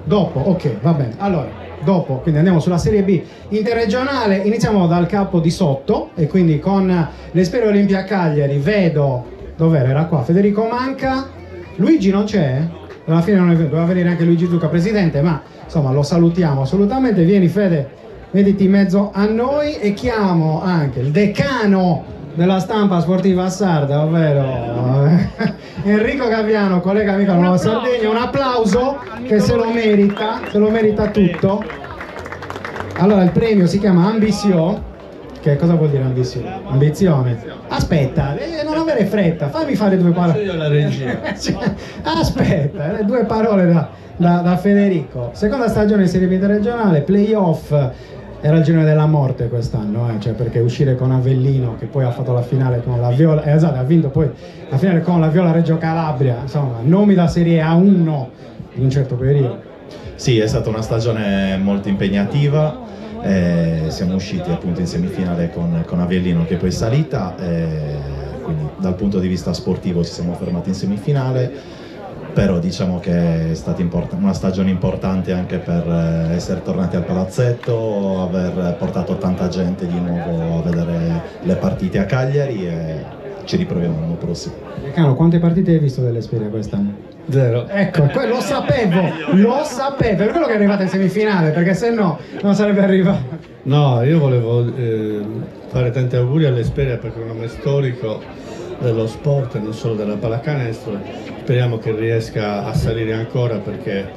Dopo, ok, va bene. Allora, dopo, quindi andiamo sulla Serie B interregionale, iniziamo dal capo di sotto e quindi con l'Esperia Olimpia Cagliari vedo, dov'era? Era qua, Federico Manca, Luigi non c'è? Alla fine non è venuto, doveva venire anche Luigi Zucca, presidente, ma insomma lo salutiamo assolutamente. Vieni Fede, mettiti in mezzo a noi e chiamo anche il decano della stampa sportiva sarda, ovvero Enrico Gaviano, collega amico della Nuova Sardegna. Un applauso che se lo merita tutto. Allora il premio si chiama Ambisio. Che cosa vuol dire ambizione? Ambizione. Aspetta, non avere fretta, fammi fare 2 parole. Io la regia. Aspetta, 2 parole da Federico. Seconda stagione di Serie B interregionale, playoff. Era il genere della morte quest'anno, cioè perché uscire con Avellino, che poi ha fatto la finale con la Viola, esatto, ha vinto poi la finale con la Viola Reggio Calabria, insomma, nomi da Serie A1 in un certo periodo. Sì, è stata una stagione molto impegnativa. Siamo usciti appunto in semifinale con Avellino che poi è salita, quindi dal punto di vista sportivo ci siamo fermati in semifinale, però diciamo che è stata una stagione importante anche per essere tornati al palazzetto, aver portato tanta gente di nuovo a vedere le partite a Cagliari e ci riproviamo l'anno prossimo. Decano, quante partite hai visto dell'Esperia quest'anno? 0. Ecco, lo sapevo, per quello che è arrivato in semifinale, perché se no non sarebbe arrivato. No, io volevo fare tanti auguri all'Esperia perché è un nome storico dello sport e non solo della pallacanestro. Speriamo che riesca a salire ancora perché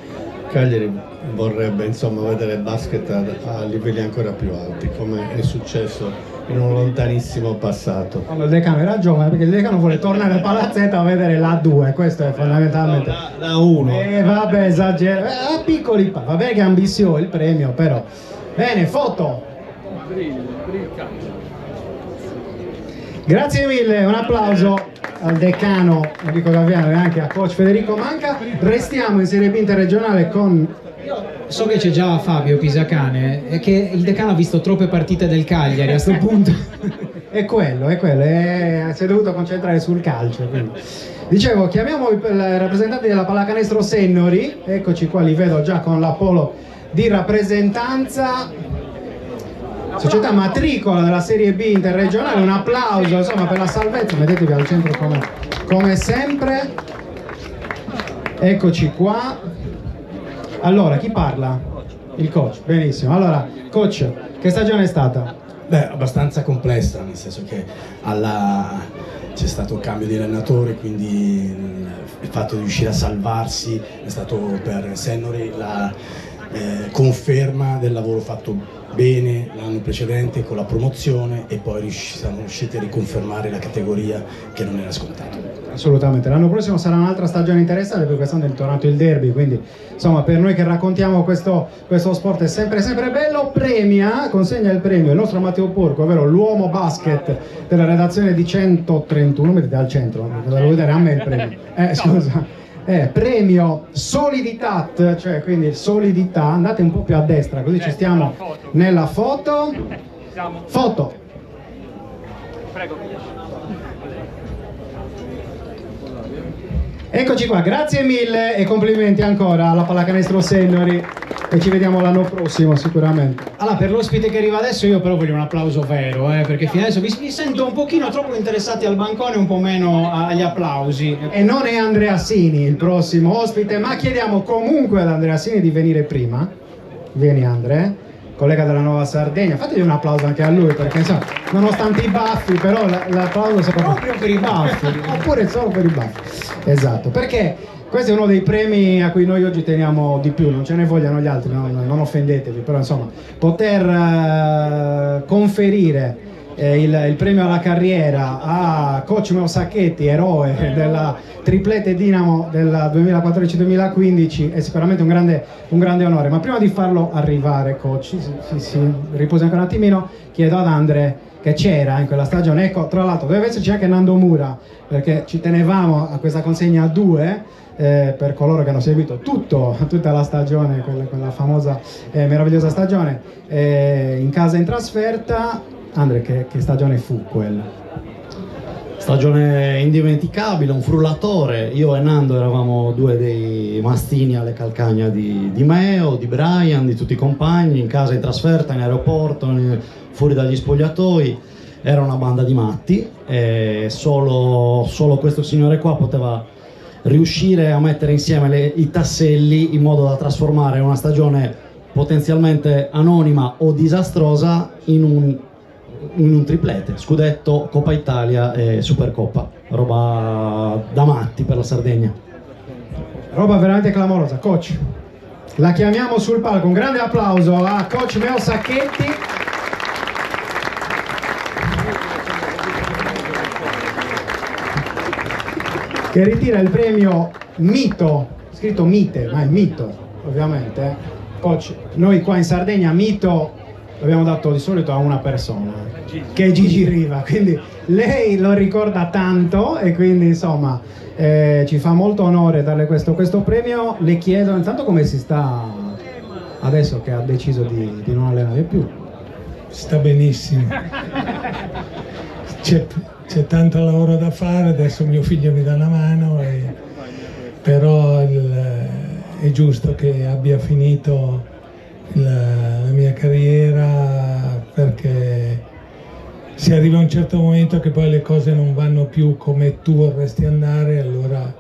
Cagliari vorrebbe insomma vedere basket a livelli ancora più alti, come è successo in un lontanissimo passato. Quando il decano era giovane, perché il decano vuole tornare al palazzetto a vedere la 2, questo è fondamentalmente. No, la 1. Vabbè, esagero. Piccoli, va bene che ambizio il premio, però. Bene, foto. Grazie mille, un applauso al decano Enrico Gaviano e anche a coach Federico Manca. Restiamo in Serie B interregionale con... So che c'è già Fabio Pisacane e che il decano ha visto troppe partite del Cagliari a questo punto. È quello, si è dovuto concentrare sul calcio. Quindi. Dicevo, chiamiamo i rappresentanti della pallacanestro Sennori, eccoci qua, li vedo già con la polo di rappresentanza. Società matricola della Serie B interregionale, un applauso insomma per la salvezza, mettetevi al centro come sempre. Eccoci qua. Allora, chi parla? Il coach, benissimo. Allora, coach, che stagione è stata? Beh, abbastanza complessa, nel senso che c'è stato un cambio di allenatore, quindi il fatto di riuscire a salvarsi è stato per Sennori la conferma del lavoro fatto bene l'anno precedente con la promozione e poi siamo riusciti a riconfermare la categoria che non era scontato. Assolutamente, l'anno prossimo sarà un'altra stagione interessante perché quest'anno è tornato il derby, quindi insomma per noi che raccontiamo questo sport è sempre bello. Consegna il premio il nostro Matteo Porco, ovvero l'uomo basket della redazione di 131, mettete al centro, devo vedere a me il premio, scusa. Premio Soliditat, cioè quindi solidità, andate un po' più a destra così ci stiamo nella foto. Eccoci qua, grazie mille e complimenti ancora alla pallacanestro Sennori e ci vediamo l'anno prossimo sicuramente. Allora, per l'ospite che arriva adesso io però voglio un applauso vero, perché fino adesso vi sento un pochino troppo interessati al bancone e un po' meno agli applausi. E non è Andrea Sini il prossimo ospite, ma chiediamo comunque ad Andrea Sini di venire prima. Vieni Andrea. collega della Nuova Sardegna. Fategli un applauso anche a lui, perché insomma, nonostante i baffi, però l'applauso è proprio per i baffi. Oppure solo per i baffi. Esatto, perché questo è uno dei premi a cui noi oggi teniamo di più, non ce ne vogliano gli altri, non offendetevi, però insomma, poter conferire il premio alla carriera a coach Meo Sacchetti, eroe della triplete Dinamo del 2014-2015, è sicuramente un grande onore. Ma prima di farlo arrivare, coach, si riposi anche un attimino, chiedo ad Andre, che c'era in quella stagione, ecco, tra l'altro doveva esserci anche Nando Mura, perché ci tenevamo a questa consegna a 2, per coloro che hanno seguito tutta la stagione, quella famosa meravigliosa stagione, in casa e in trasferta. Andre, che stagione fu quella? Stagione indimenticabile, un frullatore. Io e Nando eravamo 2 dei mastini alle calcagna di Meo, di Brian, di tutti i compagni, in casa, in trasferta, in aeroporto, fuori dagli spogliatoi. Era una banda di matti e solo questo signore qua poteva riuscire a mettere insieme i tasselli in modo da trasformare una stagione potenzialmente anonima o disastrosa in un triplete: scudetto, Coppa Italia e Supercoppa. Roba da matti per la Sardegna. Roba veramente clamorosa. Coach, la chiamiamo sul palco. Un grande applauso a coach Meo Sacchetti. Che ritira il premio Mito, scritto Mite, ma è Mito ovviamente. Coach, noi qua in Sardegna Mito l'abbiamo dato di solito a una persona, che è Gigi Riva, quindi lei lo ricorda tanto e quindi insomma ci fa molto onore darle questo premio. Le chiedo intanto come si sta adesso che ha deciso di non allenare più. Sta benissimo, c'è tanto lavoro da fare, adesso mio figlio mi dà una mano, però è giusto che abbia finito la mia carriera, perché si arriva a un certo momento che poi le cose non vanno più come tu vorresti andare, allora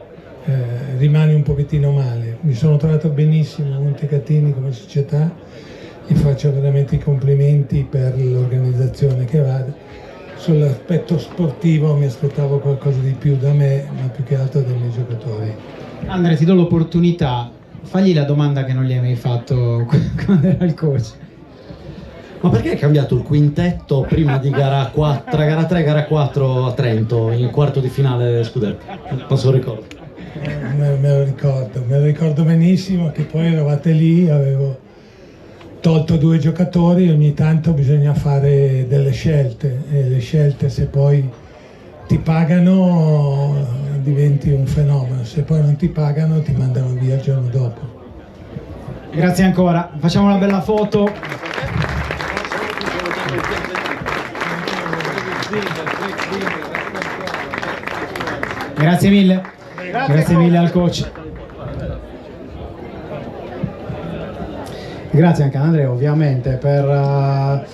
rimani un pochettino male. Mi sono trovato benissimo a Montecatini come società, gli faccio veramente i complimenti per l'organizzazione che va. Sull'aspetto sportivo mi aspettavo qualcosa di più da me, ma più che altro dai miei giocatori. Andre, ti do l'opportunità, fagli la domanda che non gli hai mai fatto quando era il coach. Ma perché hai cambiato il quintetto prima di gara 4, tra gara 3 e gara 4 a Trento, in quarto di finale scudetto? Non se lo ricordo. Me lo ricordo benissimo, che poi eravate lì, avevo tolto 2 giocatori, ogni tanto bisogna fare delle scelte, e le scelte, se poi ti pagano diventi un fenomeno, se poi non ti pagano ti mandano via il giorno dopo. Grazie ancora, facciamo una bella foto. Grazie mille. Grazie mille al coach. Grazie anche a Andrea ovviamente per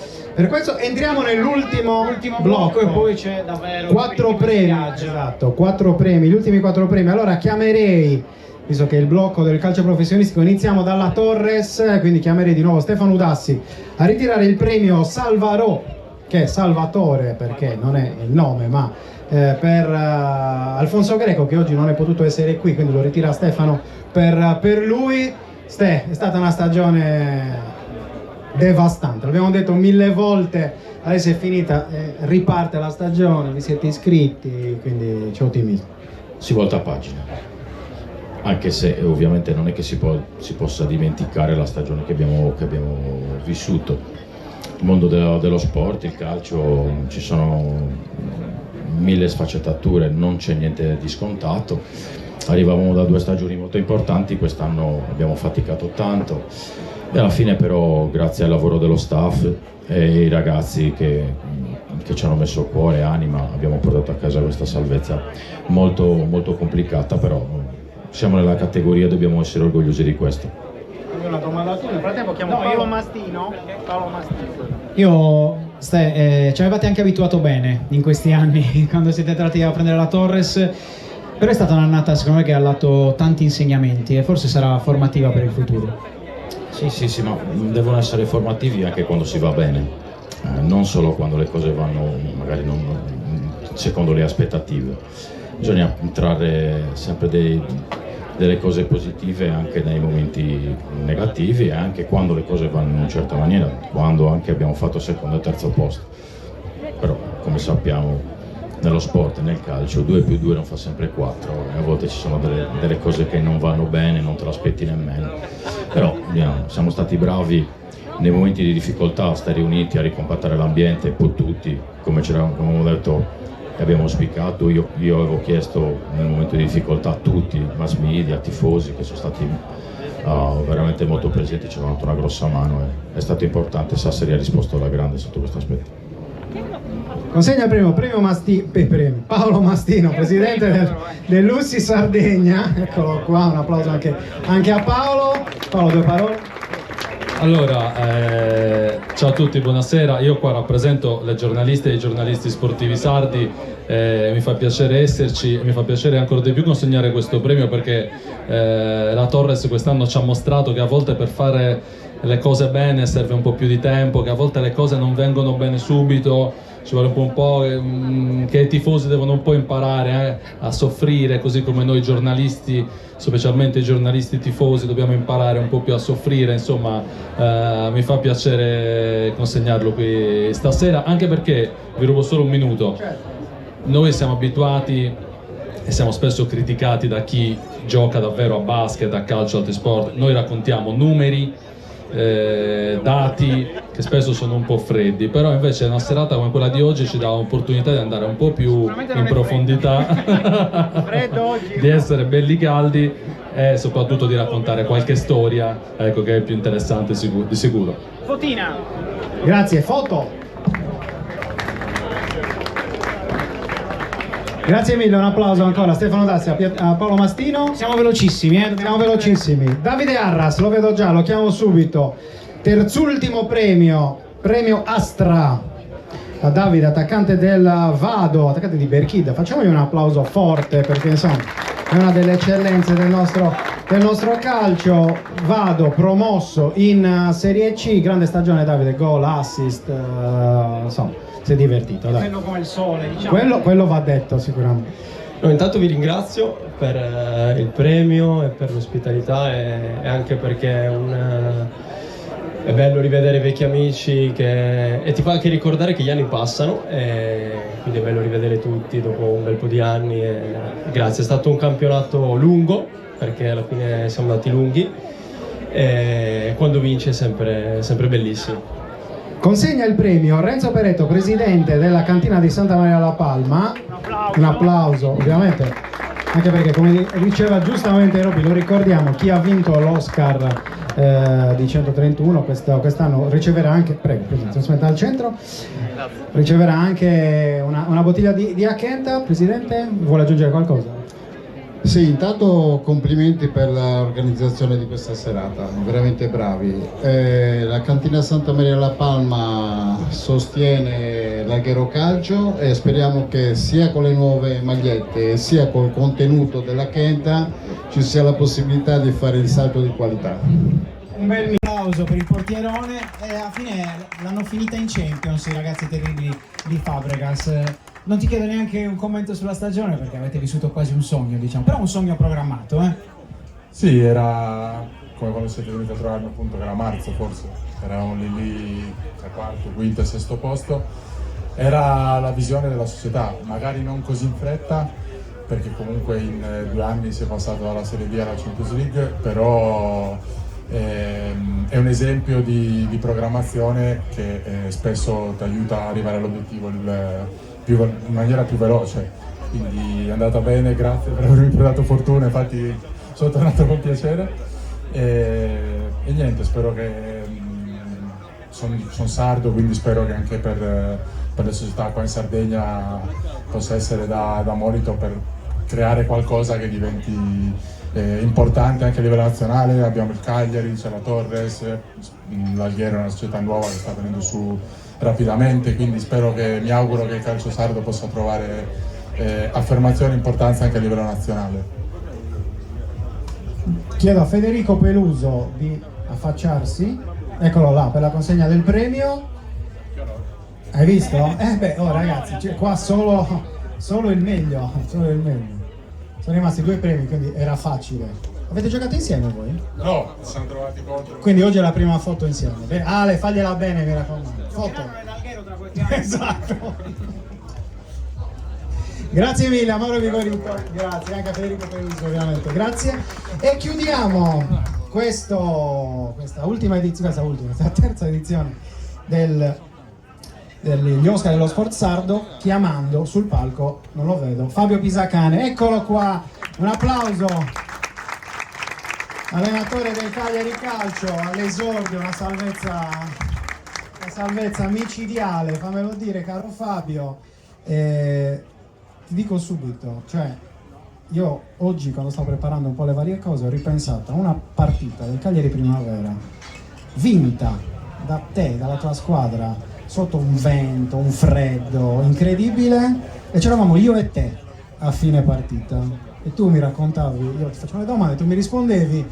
questo. Entriamo nell'ultimo blocco e poi c'è davvero 4 premi. Esatto, 4 premi, gli ultimi 4 premi. Allora chiamerei, visto che è il blocco del calcio professionistico, iniziamo dalla Torres, quindi chiamerei di nuovo Stefano Udassi a ritirare il premio Salvarò, che è Salvatore perché non è il nome, ma per Alfonso Greco, che oggi non è potuto essere qui, quindi lo ritira Stefano per lui. Ste, è stata una stagione devastante, l'abbiamo detto 1000 volte, adesso è finita, riparte la stagione, vi siete iscritti, quindi c'è ottimismo. Si volta pagina, anche se ovviamente non è che si possa dimenticare la stagione che abbiamo vissuto. Il mondo dello sport, il calcio, ci sono 1000 sfaccettature, non c'è niente di scontato. Arrivavamo da 2 stagioni molto importanti, quest'anno abbiamo faticato tanto e alla fine però, grazie al lavoro dello staff e ai ragazzi che ci hanno messo cuore e anima, abbiamo portato a casa questa salvezza molto, molto complicata, però siamo nella categoria e dobbiamo essere orgogliosi di questo. Una domanda a tu, nel frattempo chiamo Paolo Mastino. Ci avevate anche abituato bene in questi anni quando siete entrati a prendere la Torres, però è stata un'annata secondo me che ha dato tanti insegnamenti e forse sarà formativa per il futuro. Sì, ma devono essere formativi anche quando si va bene, non solo quando le cose vanno magari non secondo le aspettative. Bisogna trarre sempre delle cose positive anche nei momenti negativi e anche quando le cose vanno in una certa maniera, quando anche abbiamo fatto secondo e terzo posto. Però, come sappiamo, nello sport e nel calcio 2 più 2 non fa sempre 4, e a volte ci sono delle cose che non vanno bene, non te l'aspetti nemmeno. Però siamo stati bravi nei momenti di difficoltà a stare uniti, a ricompattare l'ambiente, un po' tutti, come avevamo detto e abbiamo auspicato. Io avevo chiesto nel momento di difficoltà a tutti, mass media, tifosi, che sono stati veramente molto presenti, ci hanno dato una grossa mano e è stato importante. Sassari ha risposto alla grande sotto questo aspetto. Consegna il premio Paolo Mastino, presidente dell'Ussi Sardegna. Eccolo qua, un applauso anche a Paolo. Paolo, 2 parole. Allora, ciao a tutti, buonasera. Io qua rappresento le giornaliste e i giornalisti sportivi sardi, mi fa piacere esserci e mi fa piacere ancora di più consegnare questo premio perché la Torres quest'anno ci ha mostrato che a volte per fare le cose bene serve un po' più di tempo, che a volte le cose non vengono bene subito, ci vuole un po' che i tifosi devono un po' imparare a soffrire, così come noi giornalisti, specialmente i giornalisti tifosi, dobbiamo imparare un po' più a soffrire. Insomma, mi fa piacere consegnarlo qui stasera, anche perché, vi rubo solo un minuto, noi siamo abituati e siamo spesso criticati da chi gioca davvero a basket, a calcio, altri sport. Noi raccontiamo numeri, dati che spesso sono un po' freddi, però invece una serata come quella di oggi ci dà l'opportunità di andare un po' più in profondità, di essere belli caldi e soprattutto di raccontare qualche storia, ecco, che è più interessante di sicuro. Fotina. Grazie, foto. Grazie mille, un applauso ancora a Stefano Dassi, a Paolo Mastino. Siamo velocissimi, Siamo velocissimi. Davide Arras, lo vedo già, lo chiamo subito. Terzultimo premio Astra. A Davide, attaccante del Vado, attaccante di Berchida. Facciamogli un applauso forte perché insomma è una delle eccellenze del nostro calcio. Vado promosso in Serie C, grande stagione Davide, gol, assist, insomma. Si è divertito, dai. Bello come il sole, diciamo. Quello va detto sicuramente. No, intanto vi ringrazio per il premio e per l'ospitalità e anche perché è bello rivedere vecchi amici e ti fa anche ricordare che gli anni passano e quindi è bello rivedere tutti dopo un bel po' di anni grazie. È stato un campionato lungo perché alla fine siamo andati lunghi e quando vince è sempre bellissimo. Consegna il premio Renzo Peretto, presidente della cantina di Santa Maria la Palma. Un applauso, ovviamente, anche perché come diceva giustamente Roby, lo ricordiamo, chi ha vinto l'Oscar di 131 quest'anno riceverà anche, prego, presidente, si metta al centro, riceverà anche una bottiglia di Akenta. Presidente, vuole aggiungere qualcosa? Sì, intanto complimenti per l'organizzazione di questa serata, veramente bravi. La cantina Santa Maria La Palma sostiene l'Alghero Calcio e speriamo che sia con le nuove magliette sia col contenuto della Kenta ci sia la possibilità di fare il salto di qualità. Un bel applauso per il portierone e alla fine l'hanno finita in Champions i ragazzi terribili di Fabregas. Non ti chiedo neanche un commento sulla stagione perché avete vissuto quasi un sogno, diciamo, però un sogno programmato, eh? Sì, era come quando siete venuti a trovarmi, appunto, che era marzo forse, eravamo lì a quarto, quinto e sesto posto. Era la visione della società, magari non così in fretta perché comunque in 2 anni si è passato dalla Serie B alla Champions League, però è un esempio di programmazione che spesso ti aiuta ad arrivare all'obiettivo in maniera più veloce, quindi è andata bene, grazie per avermi dato fortuna, infatti sono tornato con piacere e niente, spero che sono sardo, quindi spero che anche per le società qua in Sardegna possa essere da monito per creare qualcosa che diventi importante anche a livello nazionale. Abbiamo il Cagliari, c'è la Torres, l'Alghero è una società nuova che sta venendo su rapidamente, quindi mi auguro che il calcio sardo possa trovare affermazione e importanza anche a livello nazionale. Chiedo a Federico Peluso di affacciarsi, eccolo là per la consegna del premio. Hai visto? Ragazzi, cioè, qua solo il meglio, solo il meglio. Sono rimasti 2 premi, quindi era facile. Avete giocato insieme voi? No, ci siamo trovati contro. Quindi oggi è la prima foto insieme. Bene. Ale, fagliela bene, mi raccomando. Foto. Esatto. Grazie mille a Mauro Vigorito, grazie anche a Federico Peruso ovviamente, grazie. E chiudiamo questa terza edizione degli Oscar dello Sport Sardo, chiamando sul palco, non lo vedo, Fabio Pisacane. Eccolo qua, un applauso. Allenatore del Cagliari Calcio, all'esordio, una salvezza micidiale, fammelo dire caro Fabio. Ti dico subito, cioè io oggi quando stavo preparando un po' le varie cose ho ripensato a una partita del Cagliari Primavera vinta da te, dalla tua squadra, sotto un vento, un freddo incredibile, e c'eravamo io e te a fine partita. E tu mi raccontavi, io ti facevo le domande, tu mi rispondevi,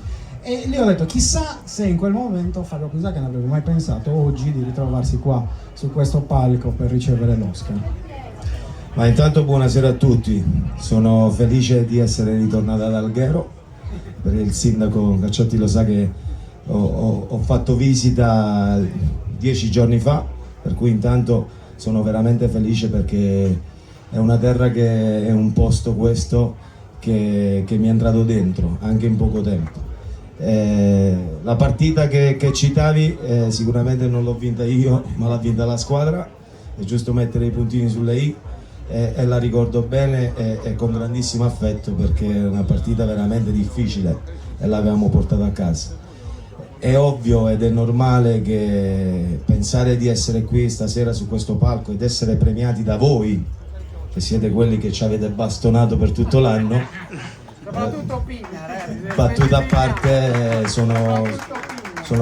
e lì ho detto chissà se in quel momento Fabio Pisacane avrebbe mai pensato oggi di ritrovarsi qua su questo palco per ricevere l'Oscar. Ma intanto buonasera a tutti, sono felice di essere ritornato ad Alghero, perché il sindaco Cacciotti lo sa che ho fatto visita 10 giorni fa, per cui intanto sono veramente felice perché è una terra che è un posto questo che mi è entrato dentro anche in poco tempo. La partita che citavi sicuramente non l'ho vinta io, ma l'ha vinta la squadra, è giusto mettere i puntini sulle i, e la ricordo bene e con grandissimo affetto perché è una partita veramente difficile e l'avevamo portata a casa. È ovvio ed è normale che pensare di essere qui stasera su questo palco ed essere premiati da voi, che siete quelli che ci avete bastonato per tutto l'anno, battuta a parte, sono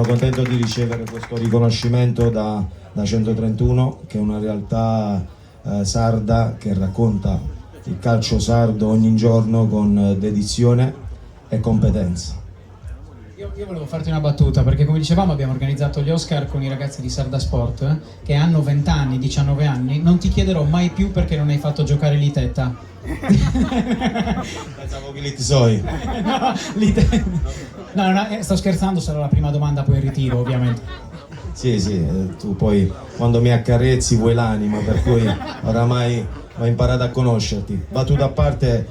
contento di ricevere questo riconoscimento da 131, che è una realtà sarda che racconta il calcio sardo ogni giorno con dedizione e competenza. Io volevo farti una battuta, perché come dicevamo abbiamo organizzato gli Oscar con i ragazzi di Sarda Sport che hanno 20 anni, 19 anni. Non ti chiederò mai più perché non hai fatto giocare Litetta. Pensavo che Litzoi. No, sto scherzando, sarà la prima domanda, poi in ritiro ovviamente. Sì, tu poi quando mi accarezzi vuoi l'anima, per cui oramai ho imparato a conoscerti. Battuta a parte,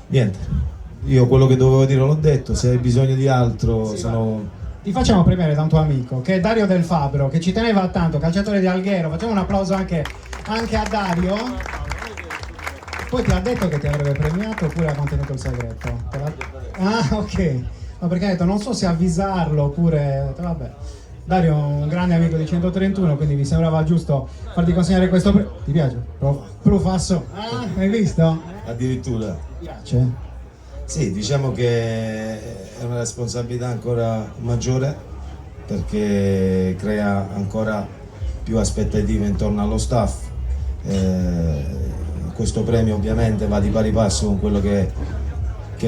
niente. Io quello che dovevo dire l'ho detto, se hai bisogno di altro sono... Ti facciamo premiare da un tuo amico, che è Dario Del Fabbro, che ci teneva tanto, calciatore di Alghero. Facciamo un applauso anche a Dario. Poi ti ha detto che ti avrebbe premiato oppure ha mantenuto il segreto? Ah, ok. No, perché ha detto non so se avvisarlo oppure... Vabbè. Dario è un grande amico di 131, quindi mi sembrava giusto farti consegnare questo premio. Ti piace? Profasso. Ah, hai visto? Addirittura. Ti piace? Sì, diciamo che è una responsabilità ancora maggiore perché crea ancora più aspettative intorno allo staff. Questo premio ovviamente va di pari passo con quello che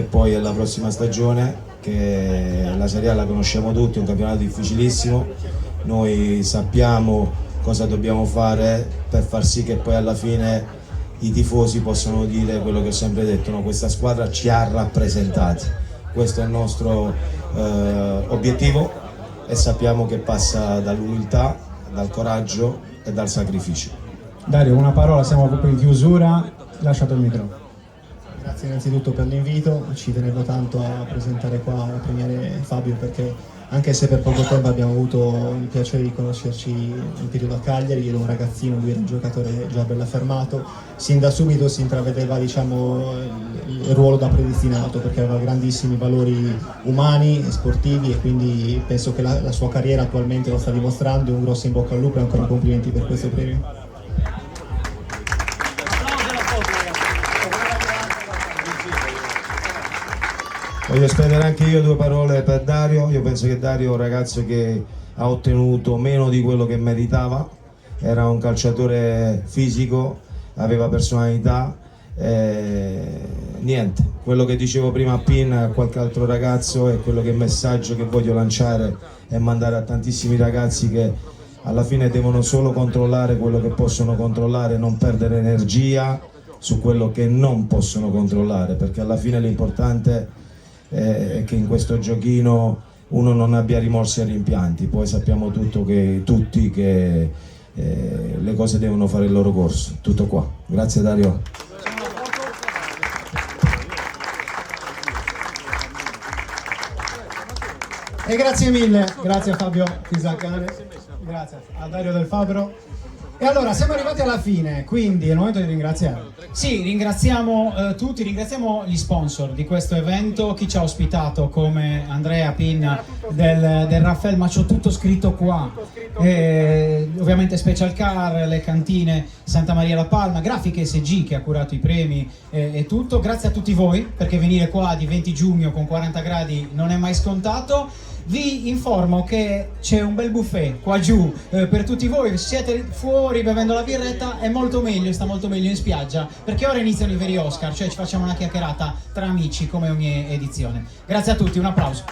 poi è la prossima stagione, che la Serie A la conosciamo tutti, è un campionato difficilissimo. Noi sappiamo cosa dobbiamo fare per far sì che poi alla fine i tifosi possono dire quello che ho sempre detto, no? Questa squadra ci ha rappresentati, questo è il nostro obiettivo e sappiamo che passa dall'umiltà, dal coraggio e dal sacrificio. Dario, una parola, siamo proprio in chiusura, lasciato il microfono. Grazie innanzitutto per l'invito, ci tenevo tanto a presentare qua, a premiare Fabio perché anche se per poco tempo abbiamo avuto il piacere di conoscerci in periodo a Cagliari, io ero un ragazzino, lui era un giocatore già bello affermato, sin da subito si intravedeva diciamo, il ruolo da predestinato perché aveva grandissimi valori umani e sportivi e quindi penso che la sua carriera attualmente lo sta dimostrando, un grosso in bocca al lupo e ancora complimenti per questo premio. Voglio spendere anche io 2 parole per Dario. Io penso che Dario è un ragazzo che ha ottenuto meno di quello che meritava, era un calciatore fisico, aveva personalità, niente, quello che dicevo prima a Pin, a qualche altro ragazzo, è quello che messaggio che voglio lanciare e mandare a tantissimi ragazzi che alla fine devono solo controllare quello che possono controllare, non perdere energia su quello che non possono controllare, perché alla fine l'importante è che in questo giochino uno non abbia rimorsi e rimpianti. Poi sappiamo tutti che le cose devono fare il loro corso. Tutto qua. Grazie Dario. E grazie mille, grazie a Fabio Pisacane, grazie a Dario Del Fabbro. E allora siamo arrivati alla fine, quindi è il momento di ringraziare. Sì, ringraziamo tutti, ringraziamo gli sponsor di questo evento, chi ci ha ospitato come Andrea Pin del Raffaele, ma c'ho tutto scritto qua, ovviamente Special Car, le cantine Santa Maria La Palma, Grafiche SG che ha curato i premi e tutto. Grazie a tutti voi, perché venire qua di 20 giugno con 40 gradi non è mai scontato. Vi informo che c'è un bel buffet qua giù per tutti voi, siete fuori bevendo la birretta, è molto meglio, sta molto meglio in spiaggia, perché ora iniziano i veri Oscar, cioè ci facciamo una chiacchierata tra amici come ogni edizione. Grazie a tutti, un applauso.